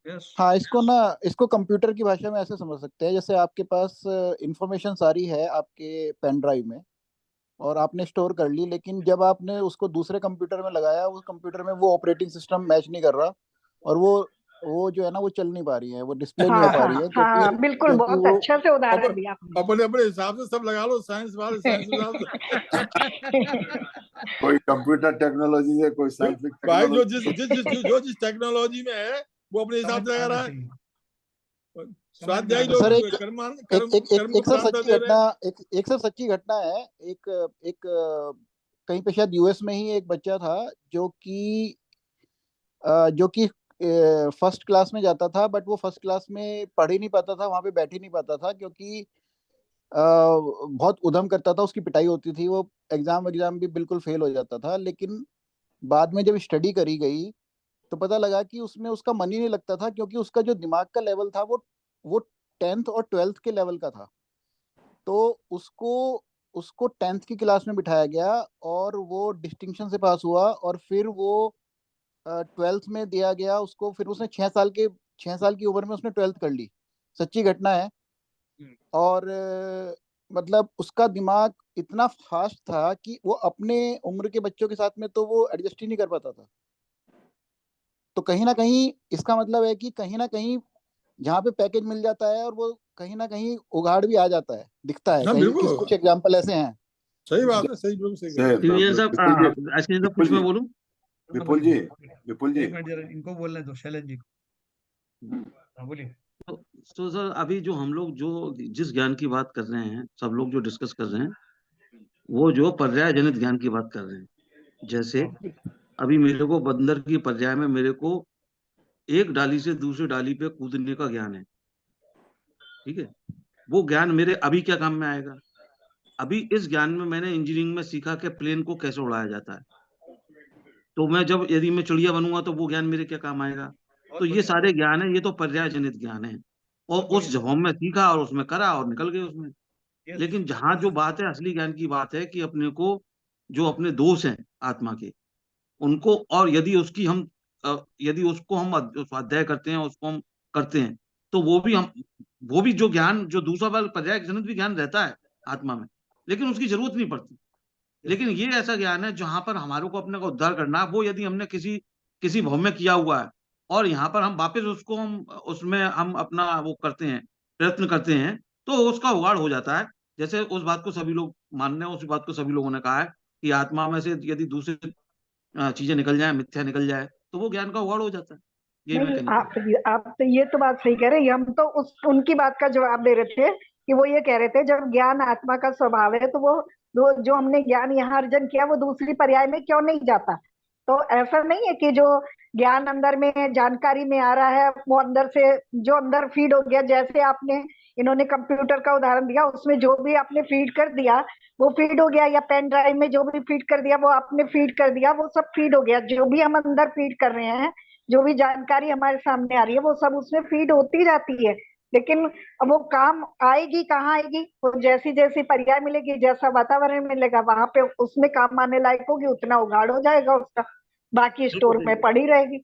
यस हाँ, इसको कंप्यूटर की भाषा में ऐसे समझ सकते हैं जैसे आपके पास इंफॉर्मेशन सारी है आपके पेन ड्राइव में और आपने स्टोर कर ली, लेकिन जब आपने उसको दूसरे कंप्यूटर में लगाया उस कंप्यूटर में वो ऑपरेटिंग सिस्टम मैच नहीं कर रहा, और वो जो है ना वो चल नहीं पा रही है, वो डिस्प्ले नहीं हो हाँ पा हाँ रही है, हाँ बिल्कुल, क्योंकि बहुत वो अच्छा से उदाहरण दिया आपने। अपने अपने हिसाब से सब लगा लो, साइंस वाले साइंस के हिसाब से। कोई कंप्यूटर टेक्नोलॉजी से, कोई साइंटिफिक भाई जो टेक्नोलॉजी। जिस टेक्नोलॉजी में है वो अपने हिसाब से लगा रहा है। स्वाध्यायी समझ में सर लोग एक कर्म एक एक कर्म एक, को एक सर प्रधानता सच्ची दे रहे घटना, हैं। एक सर सच्ची घटना है। एक कहीं पे शायद यूएस में ही एक बच्चा था जो कि फर्स्ट क्लास में जाता था, बट वो फर्स्ट क्लास में पढ़ ही नहीं पाता था, वहां पे बैठ ही नहीं पाता था, क्योंकि बहुत उधम करता था, उसकी पिटाई होती थी, वो एग्जाम भी बिल्कुल फेल हो जाता था। लेकिन बाद में जब स्टडी करी गई तो पता लगा कि उसमें उसका मन ही नहीं लगता था, क्योंकि उसका जो दिमाग का लेवल था वो 10th और 12th के लेवल का था। तो उसको उसको 10th की क्लास में बिठाया गया और वो डिस्टिंक्शन से पास हुआ, और फिर वो 12th में दिया गया उसको, फिर उसने 6 साल की उम्र में उसने 12th कर ली। सच्ची घटना है। और मतलब उसका दिमाग इतना फास्ट था कि वो अपने उम्र के बच्चों के साथ में तो वो एडजस्ट ही नहीं कर पाता था। तो कहीं ना कहीं इसका मतलब है कि कहीं ना कहीं जहाँ पे पैकेज मिल जाता है और वो कहीं ना कहीं उगाड़ भी आ जाता है, दिखता है हाँ कहीं, बिल्कुल कुछ एग्जाम्पल ऐसे हैं। सही बात है, सही बिल्कुल सही से त्रिवेणी साहब, विपुल जी, आइसक्रीम साहब विपुल कुछ मैं जी, बोलूं? विपुल जी, विपुल जी, एक मिनट जरा इनको बोलने दो, शैलेंद्र जी को। हाँ बोलिए। तो सर अभी जो हम लोग जो जिस ज्ञान की बात कर रहे हैं, सब लोग जो डिस्कस कर रहे हैं, वो जो पर्याय जनित ज्ञान की बात कर रहे हैं। जैसे हाँ अभी मेरे को बंदर की पर्याय में मेरे को एक डाली से दूसरी डाली पे कूदने का ज्ञान है, ठीक है, वो ज्ञान मेरे अभी क्या काम में आएगा? अभी इस ज्ञान में मैंने इंजीनियरिंग में सीखा कि प्लेन को कैसे उड़ाया जाता है, तो मैं जब यदि मैं चिड़िया बनूंगा तो वो ज्ञान मेरे क्या काम आएगा? तो ये सारे ज्ञान है, ये तो पर्याय जनित ज्ञान है, और उस जगह में सीखा और उसमें करा और निकल गए उसमें। यस लेकिन जहां जो बात है, असली ज्ञान की बात है कि अपने को जो अपने दोष हैं आत्मा के, उनको, और यदि उसको हम स्वाध्याय करते हैं, उसको हम करते हैं, तो वो भी जो ज्ञान, जो दूसरा वाला पर्याय जनित भी ज्ञान रहता है आत्मा में, लेकिन उसकी जरूरत नहीं पड़ती। लेकिन ये ऐसा ज्ञान है जहां पर हमारे को अपने को उद्धार करना है, वो यदि हमने किसी भव में किया हुआ है और यहाँ पर हम वापस उसमें हम अपना वो करते हैं, प्रयत्न करते हैं, तो उसका उगाड़ हो जाता है। जैसे उस बात को सभी लोग मान रहे हैं, उस बात को सभी लोगों ने कहा है कि आत्मा में से यदि दूसरी चीजें निकल जाए, मिथ्या निकल जाए, तो वो ज्ञान का उगाड़ हो जाता है। ये मैं नहीं, कहना आप तो ये तो बात सही कह रहे हैं। हम तो उनकी बात का जवाब दे रहे थे कि वो ये कह रहे थे जब ज्ञान आत्मा का स्वभाव है तो वो जो हमने ज्ञान यहाँ अर्जन किया वो दूसरी पर्याय में क्यों नहीं जाता। तो ऐसा नहीं है कि जो ज्ञान अंदर में जानकारी में आ रहा है वो अंदर से जो अंदर फीड हो गया, जैसे आपने इन्होंने कंप्यूटर का उदाहरण दिया, उसमें जो भी आपने फीड कर दिया वो फीड हो गया, या पेन ड्राइव में जो भी फीड कर दिया वो आपने फीड कर दिया, वो सब फीड हो गया। जो भी हम अंदर फीड कर रहे हैं, जो भी जानकारी हमारे सामने आ रही है वो सब उसमें फीड होती जाती है। लेकिन वो काम आएगी कहाँ आएगी, वो जैसी जैसी पर्याय मिलेगी, जैसा वातावरण मिलेगा, वहां पे उसमें काम आने लायक होगी, उतना उगाड़ हो जाएगा उसका, बाकी स्टोर में पड़ी रहेगी।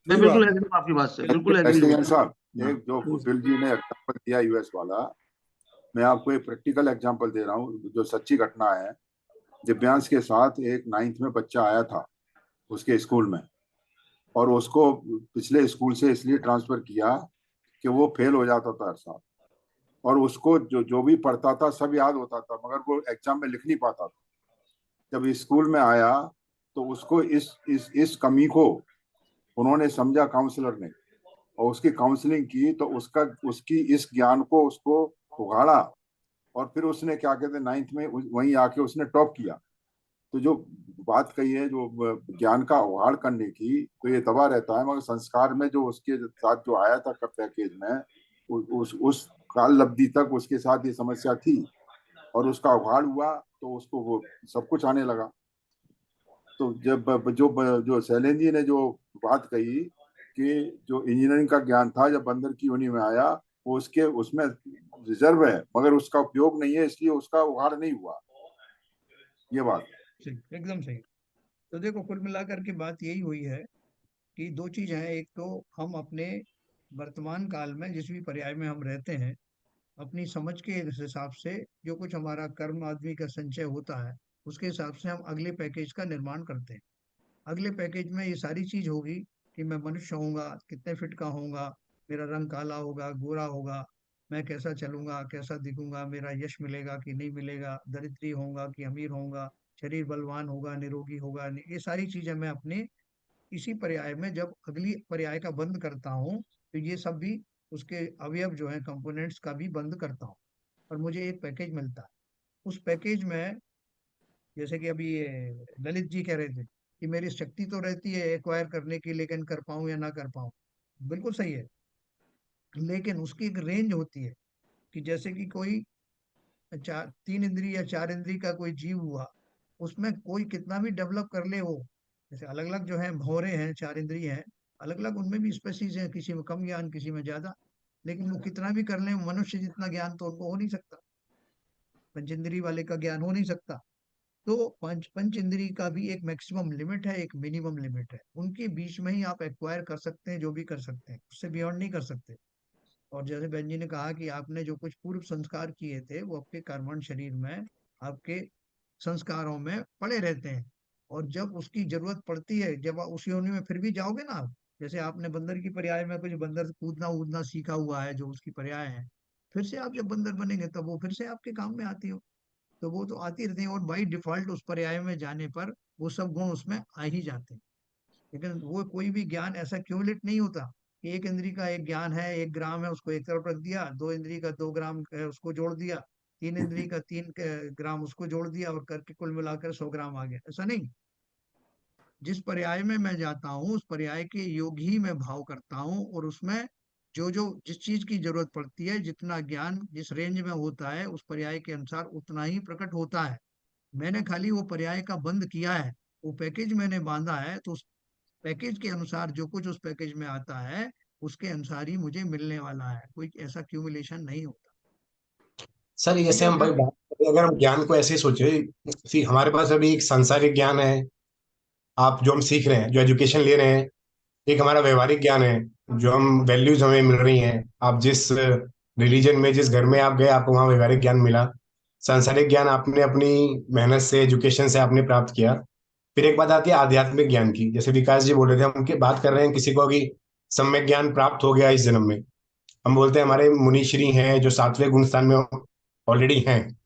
मैं बिल्कुल एग्री हूं आपकी बात से, बिल्कुल एग्री हूं। साहब, एक जो कुटिल जी ने एग्जाम्पल दिया यूएस वाला, मैं आपको एक प्रैक्टिकल एग्जाम्पल दे रहा हूँ जो सच्ची घटना है। दिव्यांश के साथ एक 9th में बच्चा आया था उसके स्कूल में, और उसको पिछले स्कूल से इसलिए ट्रांसफर किया कि वो फेल हो जाता था हर साल, और उसको जो भी पढ़ता था सब याद होता था, मगर वो एग्जाम में लिख नहीं पाता था। जब स्कूल में आया तो उसको इस कमी को उन्होंने समझा काउंसलर ने, और उसकी काउंसलिंग की, तो उसकी इस ज्ञान को उसको उगाड़ा, और फिर उसने क्या कहते हैं 9th में वहीं आके उसने टॉप किया। तो जो बात कही है जो ज्ञान का उगाड़ करने की, तो ये दबा रहता है, मगर संस्कार में जो उसके साथ जो आया था पैकेज में उस काल लब्धि तक उसके साथ ये समस्या थी, और उसका उगाड़ हुआ तो उसको वो सब कुछ आने लगा। तो जब जो शैलेंद्र जी ने जो बात कही कि जो इंजीनियरिंग का ज्ञान था जब बंदर की योनि में आया, वो उसमें रिजर्व है मगर उसका उपयोग नहीं है, इसलिए उसका उगाड़ नहीं हुआ। ये बात एकदम सही। तो देखो, कुल मिलाकर के बात यही हुई है कि दो चीज हैं। एक तो हम अपने वर्तमान काल में जिस भी पर्याय में हम रहते हैं, अपनी समझ के हिसाब से जो कुछ हमारा कर्म आदमी का संचय होता है उसके हिसाब से हम अगले पैकेज का निर्माण करते हैं। अगले पैकेज में ये सारी चीज होगी कि मैं मनुष्य होऊंगा, कितने फिट का होऊंगा, मेरा रंग काला होगा, गोरा होगा, मैं कैसा चलूंगा, कैसा दिखूंगा, मेरा यश मिलेगा कि नहीं मिलेगा, दरिद्री होऊंगा कि अमीर होऊंगा, शरीर बलवान होगा, निरोगी होगा, ये सारी चीजें मैं अपने इसी पर्याय में जब अगली पर्याय का बंद करता हूँ तो ये सब भी उसके अवयव जो है कंपोनेंट्स का भी बंद करता हूँ, और मुझे एक पैकेज मिलता है। उस पैकेज में जैसे कि अभी ये ललित जी कह रहे थे कि मेरी शक्ति तो रहती है एक्वायर करने की, लेकिन कर पाऊं या ना कर पाऊं, बिल्कुल सही है। लेकिन उसकी एक रेंज होती है कि जैसे कि कोई 3 इंद्री या 4 इंद्री का कोई जीव हुआ, उसमें कोई कितना भी डेवलप कर ले, वो जैसे अलग अलग जो है भौरे हैं, 4 इंद्रिय हैं, अलग अलग उनमें भी स्पेसीज हैं, किसी में कम ज्ञान किसी में ज्यादा, लेकिन वो कितना भी कर ले मनुष्य जितना ज्ञान तो उनको हो नहीं सकता, पंचेंद्री वाले का ज्ञान हो नहीं सकता। तो पंच इंद्री का भी एक मैक्सिमम लिमिट है, एक मिनिमम लिमिट है, उनके बीच में ही आप एक्वायर कर सकते हैं जो भी कर सकते हैं, उससे बियॉन्ड नहीं कर सकते। और जैसे बहन जी ने कहा कि आपने जो कुछ पूर्व संस्कार किए थे वो आपके कर्मण शरीर में, आपके संस्कारों में पड़े रहते हैं, और जब उसकी जरूरत पड़ती है, जब आप उस योनि में फिर भी जाओगे ना आप, जैसे आपने बंदर की पर्याय में कुछ बंदर कूदना ऊदना सीखा हुआ है जो उसकी पर्याय है, फिर से आप जब बंदर बनेंगे तब वो फिर से आपके काम में आती हो, तो वो तो आती रहती है, और बाई डिफॉल्ट उस पर्याय में जाने पर वो सब गुण उसमें आ ही जाते हैं। लेकिन वो कोई भी ज्ञान ऐसा क्यूमुलेट नहीं होता कि 1 इंद्री का एक ज्ञान है, 1 ग्राम है, उसको एक तरफ रख दिया, 2 इंद्री का 2 ग्राम है उसको जोड़ दिया, 3 इंद्री का 3 ग्राम उसको जोड़ दिया, और करके कुल मिलाकर 100 ग्राम आ गया, ऐसा नहीं। जिस पर्याय में मैं जाता हूँ उस पर्याय के योग ही मैं भाव करता हूँ, और उसमें जो जो जिस चीज की जरूरत पड़ती है, जितना ज्ञान जिस रेंज में होता है उस पर्याय के अनुसार उतना ही प्रकट होता है। मैंने खाली वो पर्याय का बंद किया है, वो पैकेज मैंने बांधा है, तो उस पैकेज के अनुसार जो कुछ उस पैकेज में आता है उसके अनुसार ही मुझे मिलने वाला है, कोई ऐसा क्यूमुलेशन नहीं होता। सर जैसे हम भाई बात करें, अगर हम ज्ञान को ऐसे सोचे, हमारे पास अभी एक सांसारिक ज्ञान है, आप जो हम सीख रहे हैं, जो एजुकेशन ले रहे हैं, एक हमारा व्यवहारिक ज्ञान है, जो हम वैल्यूज हमें मिल रही हैं, आप जिस रिलीजन में, जिस घर में आप गए, आपको वहाँ व्यवहारिक ज्ञान मिला। सांसारिक ज्ञान आपने अपनी मेहनत से, एजुकेशन से आपने प्राप्त किया। फिर एक बात आती है आध्यात्मिक ज्ञान की, जैसे विकास जी बोल रहे थे, हम बात कर रहे हैं किसी को कि सम्यक ज्ञान प्राप्त हो गया इस जन्म में। हम बोलते हैं हमारे मुनीश्री हैं जो 7वें गुण स्थान में ऑलरेडी हैं।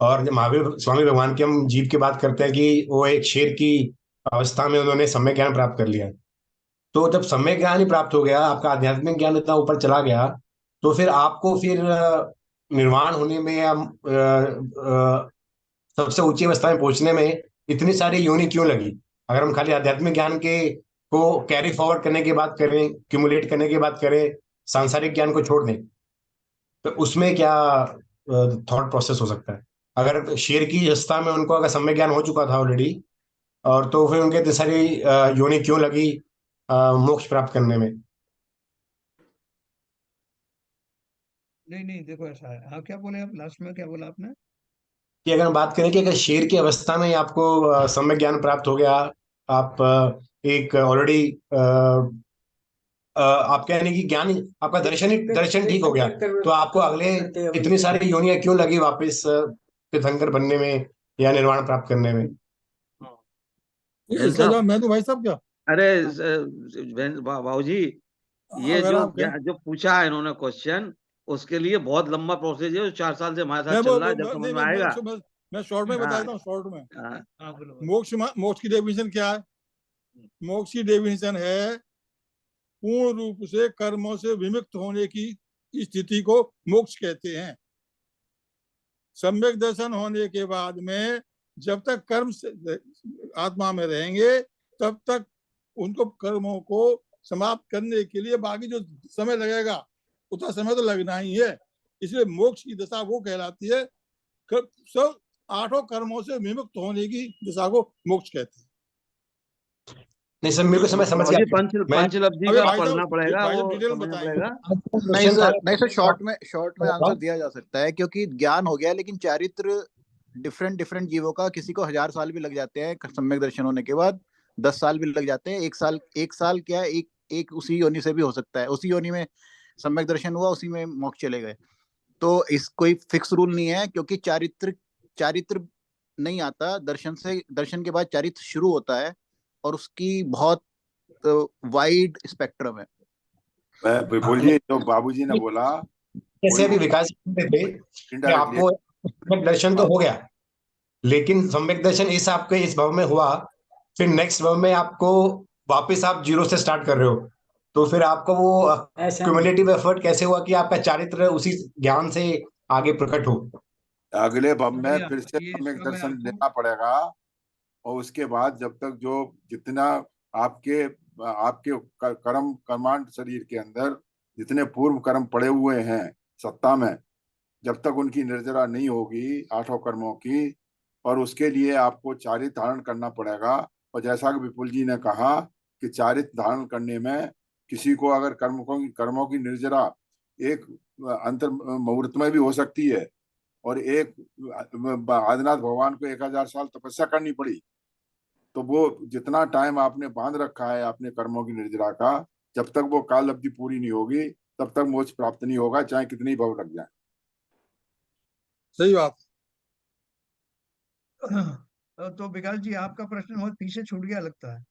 और जब महावीर स्वामी भगवान की हम जीव की बात करते हैं कि वो एक शेर की अवस्था में उन्होंने सम्यक ज्ञान प्राप्त कर लिया। तो जब सम्यक ज्ञान ही प्राप्त हो गया, आपका आध्यात्मिक ज्ञान इतना ऊपर चला गया, तो फिर आपको फिर निर्वाण होने में या सबसे ऊंची अवस्था में पहुंचने में इतनी सारी योनि क्यों लगी? अगर हम खाली आध्यात्मिक ज्ञान के को कैरी फॉरवर्ड करने की बात करें, क्यूमुलेट करने की बात करें, सांसारिक ज्ञान को छोड़ दें, तो उसमें क्या थॉट प्रोसेस हो सकता है? अगर शेर की अवस्था में उनको अगर सम्यक ज्ञान हो चुका था ऑलरेडी, और तो फिर उनके इतनी सारी योनि क्यों लगी मोक्ष प्राप्त करने में? नहीं नहीं, देखो ऐसा है। हाँ, क्या बोले आप लास्ट में, क्या बोला आपने? कि अगर हम बात करें कि अगर शेर की अवस्था में ही आपको सम्यक ज्ञान प्राप्त हो गया, आप एक ऑलरेडी आप कह रहे हैं कि ज्ञान, आपका दर्शन ठीक हो गया, तो आपको अगले इतनी सारी योनियां क्यों लगी वापस तीर्थंकर बनने में या निर्वाण प्राप्त करने में? जैन इसका साहब, जवाब मैं तो भाई साहब क्या, अरे बाबू जी, ये अगर आप कहें, जो पूछा है इन्होंने क्वेश्चन, उसके लिए बहुत लंबा प्रोसेस है, जो 4 साल से हमारे मैं साथ चल रहा है, जब समझ नहीं में आएगा। मैं शॉर्ट में बता हाँ, देता हूँ, शॉर्ट में। हाँ, हाँ बोलो। मोक्ष की डेफिनेशन क्या है? मोक्ष की डेफिनेशन है पूर्ण रूप से कर्मों से विमुक्त होने की स्थिति को मोक्ष कहते हैं। सम्यक दर्शन होने के बाद में जब तक कर्म आत्मा में रहेंगे, तब तक उनको कर्मों को समाप्त करने के लिए बाकी जो समय लगेगा, उतना समय तो लगना ही है। इसलिए मोक्ष की दशा वो कहलाती है, सब 8 कर्मों से विमुक्त होने की दशा को मोक्ष कहते हैं। नहीं सर, मेरे को समझ बाबू गया। जी, मैं पंचलब्धि अबे का भाई पढ़ना साहब, पड़ेगा, भाई वो साहब डिटेल में समझना बताएंगे। पड़ेगा। नहीं सर, शॉर्ट में आंसर दिया जा सकता है, क्योंकि ज्ञान हो गया, लेकिन चारित्र डिफरेंट जीवों का, किसी को 1000 साल भी लग जाते हैं सम्यक दर्शन होने के बाद, 10 साल भी लग जाते हैं, 1 साल क्या है, एक उसी योनि से भी हो सकता है, उसी योनि में सम्यक दर्शन हुआ, उसी में मोक्ष चले गए। तो इस कोई फिक्स रूल नहीं है, क्योंकि चारित्र नहीं आता दर्शन से, दर्शन के बाद चारित्र शुरू होता है, और उसकी बहुत वाइड स्पेक्ट्रम है। विपुल जी, जो बाबूजी ने बोला, जैसे अभी विकास थे कि इनडायरेक्टली आपको सम्यक दर्शन तो हो गया, लेकिन सम्यक दर्शन इस आपके इस भाव में हुआ, फिर नेक्स्ट भाव में आपको वापस आप जीरो से स्टार्ट कर रहे हो, तो फिर आपको वो क्यूमुलेटिव एफर्ट कैसे हुआ कि आपका चारित्र उसी ज्ञान से आगे प्रकट हो? अगले भाव में बढ़िया, फिर से ये सम्यक इसका मैं दर्शन आपको लेना पड़ेगा। और उसके बाद जब तक जो जितना आपके आपके कर्मांड शरीर के अंदर जितने पूर्व कर्म पड़े हुए हैं सत्ता में, जब तक उनकी निर्जरा नहीं होगी 8 कर्मों की, और उसके लिए आपको चारित्र धारण करना पड़ेगा। और जैसा कि विपुल जी ने कहा कि चारित्र धारण करने में किसी को अगर कर्मों की निर्जरा एक अंतर मुहूर्त में भी हो सकती है, और एक आदिनाथ भगवान को 1000 साल तपस्या करनी पड़ी, तो वो जितना टाइम आपने बांध रखा है अपने कर्मों की निर्जरा का, जब तक वो काल अवधि पूरी नहीं होगी, तब तक मोक्ष प्राप्त नहीं होगा, चाहे कितनी भव लग जाए। सही बात। तो विकास जी, आपका प्रश्न बहुत पीछे छूट गया लगता है।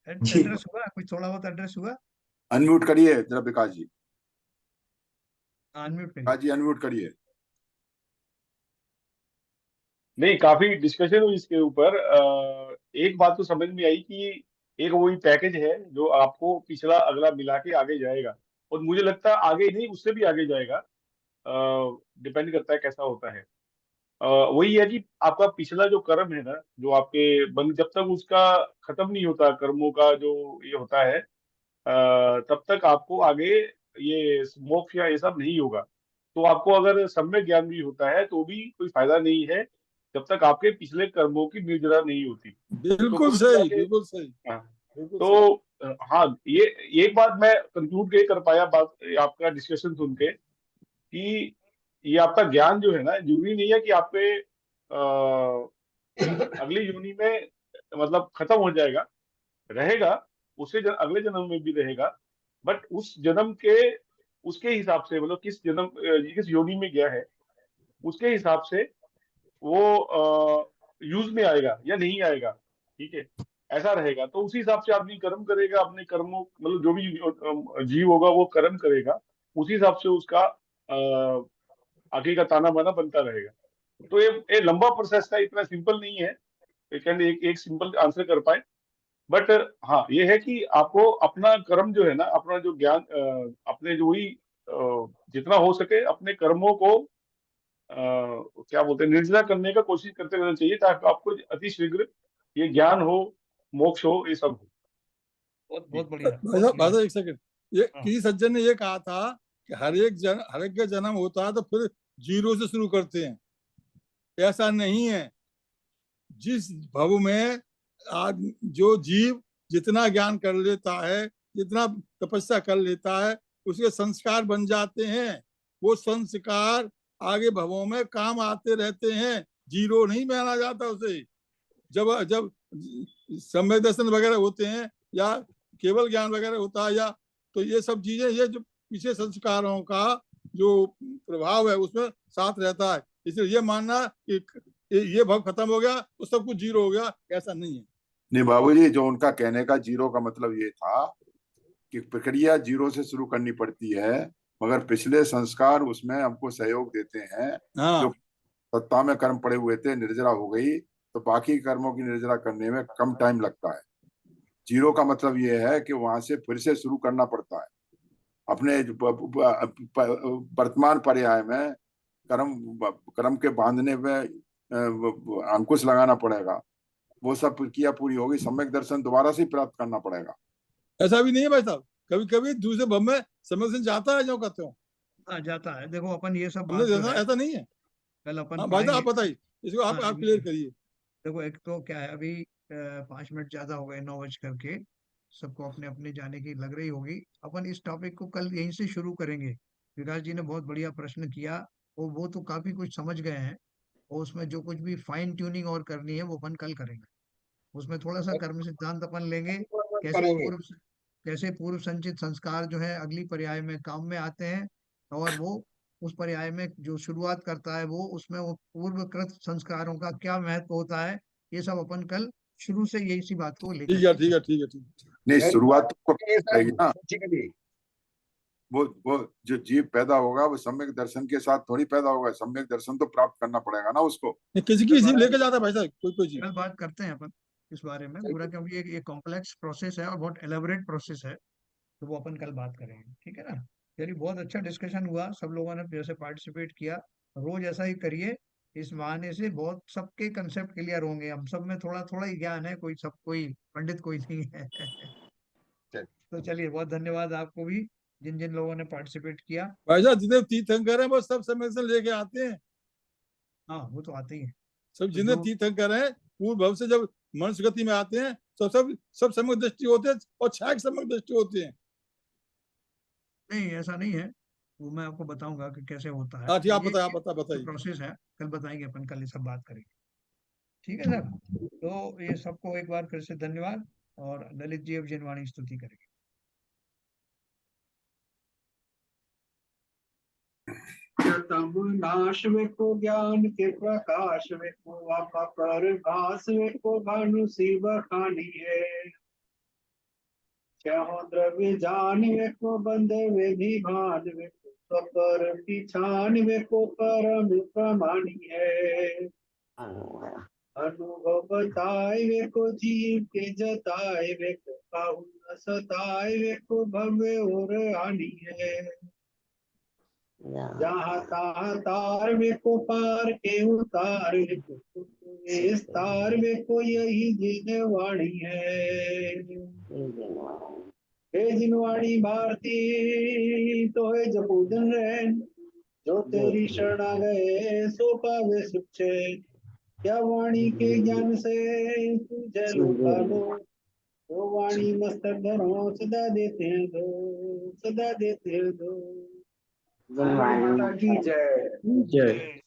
जी एड्रेस हुआ कुछ, थोड़ा बहुत एड्रेस हुआ? अनम्यूट करिए जरा विकास जी, अनम्यूट करिए। विकास जी अनम्यूट करिए। नहीं, काफी डिस्कशन हुई इसके ऊपर। एक बात तो समझ में आई कि एक वही पैकेज है जो आपको पिछला अगला मिला के आगे जाएगा, और मुझे लगता है आगे नहीं, उससे भी आगे जाएगा। डिपेंड करता है कैसा होता है। वही है कि आपका पिछला जो कर्म है ना, जो आपके बन, जब तक उसका खत्म नहीं होता, कर्मों का जो ये होता है, तब तक आपको आगे ये मोक्ष या ये सब नहीं होगा। तो आपको अगर सम्यक ज्ञान भी होता है तो भी कोई फायदा नहीं है, जब तक आपके पिछले कर्मों की निर्जरा नहीं होती। तो बिल्कुल कुल सही, मिला के, बिल्कुल सही, हाँ, बिल्कुल सही। तो हाँ, ये एक बात मैं कंक्लूड कर पाया बात आपका डिस्कशन सुन के, कि ये आपका ज्ञान जो है ना, जरूरी नहीं है कि आपके अगली योनि में मतलब खत्म हो जाएगा। रहेगा, अगले जन्म में भी रहेगा, बट उस जन्म के उसके हिसाब से, मतलब किस योनि में गया है उसके हिसाब से वो यूज में आएगा या नहीं आएगा, ठीक है, ऐसा रहेगा। तो उसी हिसाब से आदमी कर्म करेगा, अपने कर्मों, मतलब जो भी जीव होगा वो कर्म करेगा, उसी हिसाब से उसका आगे का ताना बाना बनता रहेगा। तो ये लंबा प्रोसेस है, इतना सिंपल नहीं है एक सिंपल आंसर कर पाए। बट हाँ, ये है कि आपको अपना कर्म जो है ना, अपना जो ज्ञान, अपने जो ही जितना हो सके अपने कर्मों को क्या बोलते हैं, निर्जला करने का कोशिश करते रहना चाहिए, ताकि आपको अति शीघ्र ये ज्ञान हो, मोक्ष हो, ये सब हो। बहुत बहुत बढ़िया, भाई बहुत साहब बढ़िया। एक सेकंड, ये हाँ। किसी सज्जन ने ये कहा था कि हर एक का जन्म होता है तो फिर जीरो से शुरू करते हैं। ऐसा नहीं है। जिस भव में आज जो जीव जितना ज्ञान कर लेता है, जितना तपस्या कर लेता है, उसके संस्कार बन जाते हैं। वो संस्कार आगे भवों में काम आते रहते हैं, जीरो नहीं माना जाता उसे। जब जब सम्यक दर्शन वगैरह होते हैं या केवल ज्ञान वगैरह होता है, या तो ये सब चीजें, ये जो पीछे संस्कारों का जो प्रभाव है उसमें साथ रहता है। इसलिए ये मानना कि ये भव खत्म हो गया तो सब कुछ जीरो हो गया, ऐसा नहीं है। नहीं बाबूजी, जो उनका कहने का जीरो का मतलब ये था कि प्रक्रिया जीरो से शुरू करनी पड़ती है, मगर पिछले संस्कार उसमें हमको सहयोग देते हैं। जो हाँ, सत्ता में कर्म पड़े हुए थे, निर्जरा हो गई, तो बाकी कर्मों की निर्जरा करने में कम टाइम लगता है। जीरो का मतलब ये है कि वहां से फिर से शुरू करना पड़ता है। अपने वर्तमान पर्याय में कर्म के बांधने में अंकुश लगाना पड़ेगा। वो सब प्रक्रिया पूरी होगी, सम्यक दर्शन दोबारा से प्राप्त करना पड़ेगा। ऐसा भी नहीं है भाई साहब, कभी कभी दूसरे भव में समय से जाता है, जो कहते हो हाँ, जाता है। देखो अपन ये सब हमने बात जो देखा, है ऐसा नहीं है। कल अपन हाँ भाई साहब, पढ़ेंगे। आप बताइए इसको, हाँ, आप क्लियर करिए। देखो एक तो क्या है, अभी 5 मिनट ज्यादा हो गए, 9 बज करके, सबको अपने अपने जाने की लग रही होगी। अपन इस टॉपिक को कल यहीं से शुरू करेंगे। विकास जी ने बहुत बढ़िया प्रश्न किया, और वो तो काफी कुछ समझ गए हैं। और उसमें जो कुछ भी फाइन ट्यूनिंग और करनी है वो अपन कल करेंगे। उसमें थोड़ा सा कर्म सिद्धांत अपन लेंगे, कैसे करेंगे। पूर्व संचित संस्कार जो है अगली पर्याय में काम में आते हैं, और वो उस पर्याय में जो शुरुआत करता है वो उसमें वो पूर्वकृत संस्कारों का क्या महत्व होता है, ये सब अपन कल शुरू से यही सी बात को लेकर ठीक है, के ठीक है, ठीक है, ठीक है। नहीं, शुरुआत तो ये पड़ेगी सब ना। बेसिकली वो जो जीव पैदा होगा वो सम्यक दर्शन के साथ थोड़ी पैदा होगा। सम्यक दर्शन तो प्राप्त करना पड़ेगा ना उसको। ये किसी कल की जीव बात लेके जाता है भाई साहब, कोई जीव। कल बात करते हैं अपन इस बारे में पूरा, क्योंकि ये कॉम्प्लेक्स प्रोसेस है और बहुत एलेबोरेट प्रोसेस है। तो वो अपन कल बात करेंगे, ठीक है ना। चलिए, बहुत अच्छा डिस्कशन हुआ, सब लोगों ने जैसे पार्टिसिपेट किया। रोज ऐसा ही करिए, इस बहाने से बहुत सबके कंसेप्ट क्लियर होंगे। हम सब में थोड़ा थोड़ा ही ज्ञान है, कोई पंडित कोई नहीं है। तो चलिए, बहुत धन्यवाद आपको भी, जिन जिन लोगों ने पार्टिसिपेट किया। भाई साहब जितने तीर्थंकर हैं वो सब समय से लेके आते हैं। हाँ, वो तो आते ही है। सब तो जितने जो तीर्थंकर हैं पूर्व भव से जब मनुष्य गति में आते हैं तो सब सम्यक दृष्टि होते हैं, और 6 सम्यक दृष्टि होते हैं। नहीं, ऐसा नहीं है, वो मैं आपको बताऊंगा कि कैसे होता है। हाँ ठीक, तो आप ये बताइए, आप जो बताइए। प्रोसेस है कल बताएंगे अपन, कल ये सब बात करेंगे, ठीक है सर। तो ये सबको एक बार फिर से धन्यवाद, और ललित जी अब जिनवाणी स्तुति करेंगे। तम नाश वे को ज्ञान के प्रकाश वे को आपा पर भास वे को भानु शिव खानी है। चाहो द्रव्य जान वे को बंदे वे भान वे को सपर पिछान वे को परम प्रमाणी है। अनुभव बताए वे को जीव के जताए वे को काहू न सताए वे को भव्य और हानि है। जहाँ तहाँ तार में को पार के उतार में को इस तार में को यही जिनवाणी है। हे जिनवाणी भारती तो है जपूदन रैन, जो तेरी शरणा गए सो पावे सुख चैन। क्या वाणी के ज्ञान से तुझे लुटा लो, वो वाणी मस्तक धरो सदा देते हैं दो, सदा देते हैं दो। माता की जय। जय।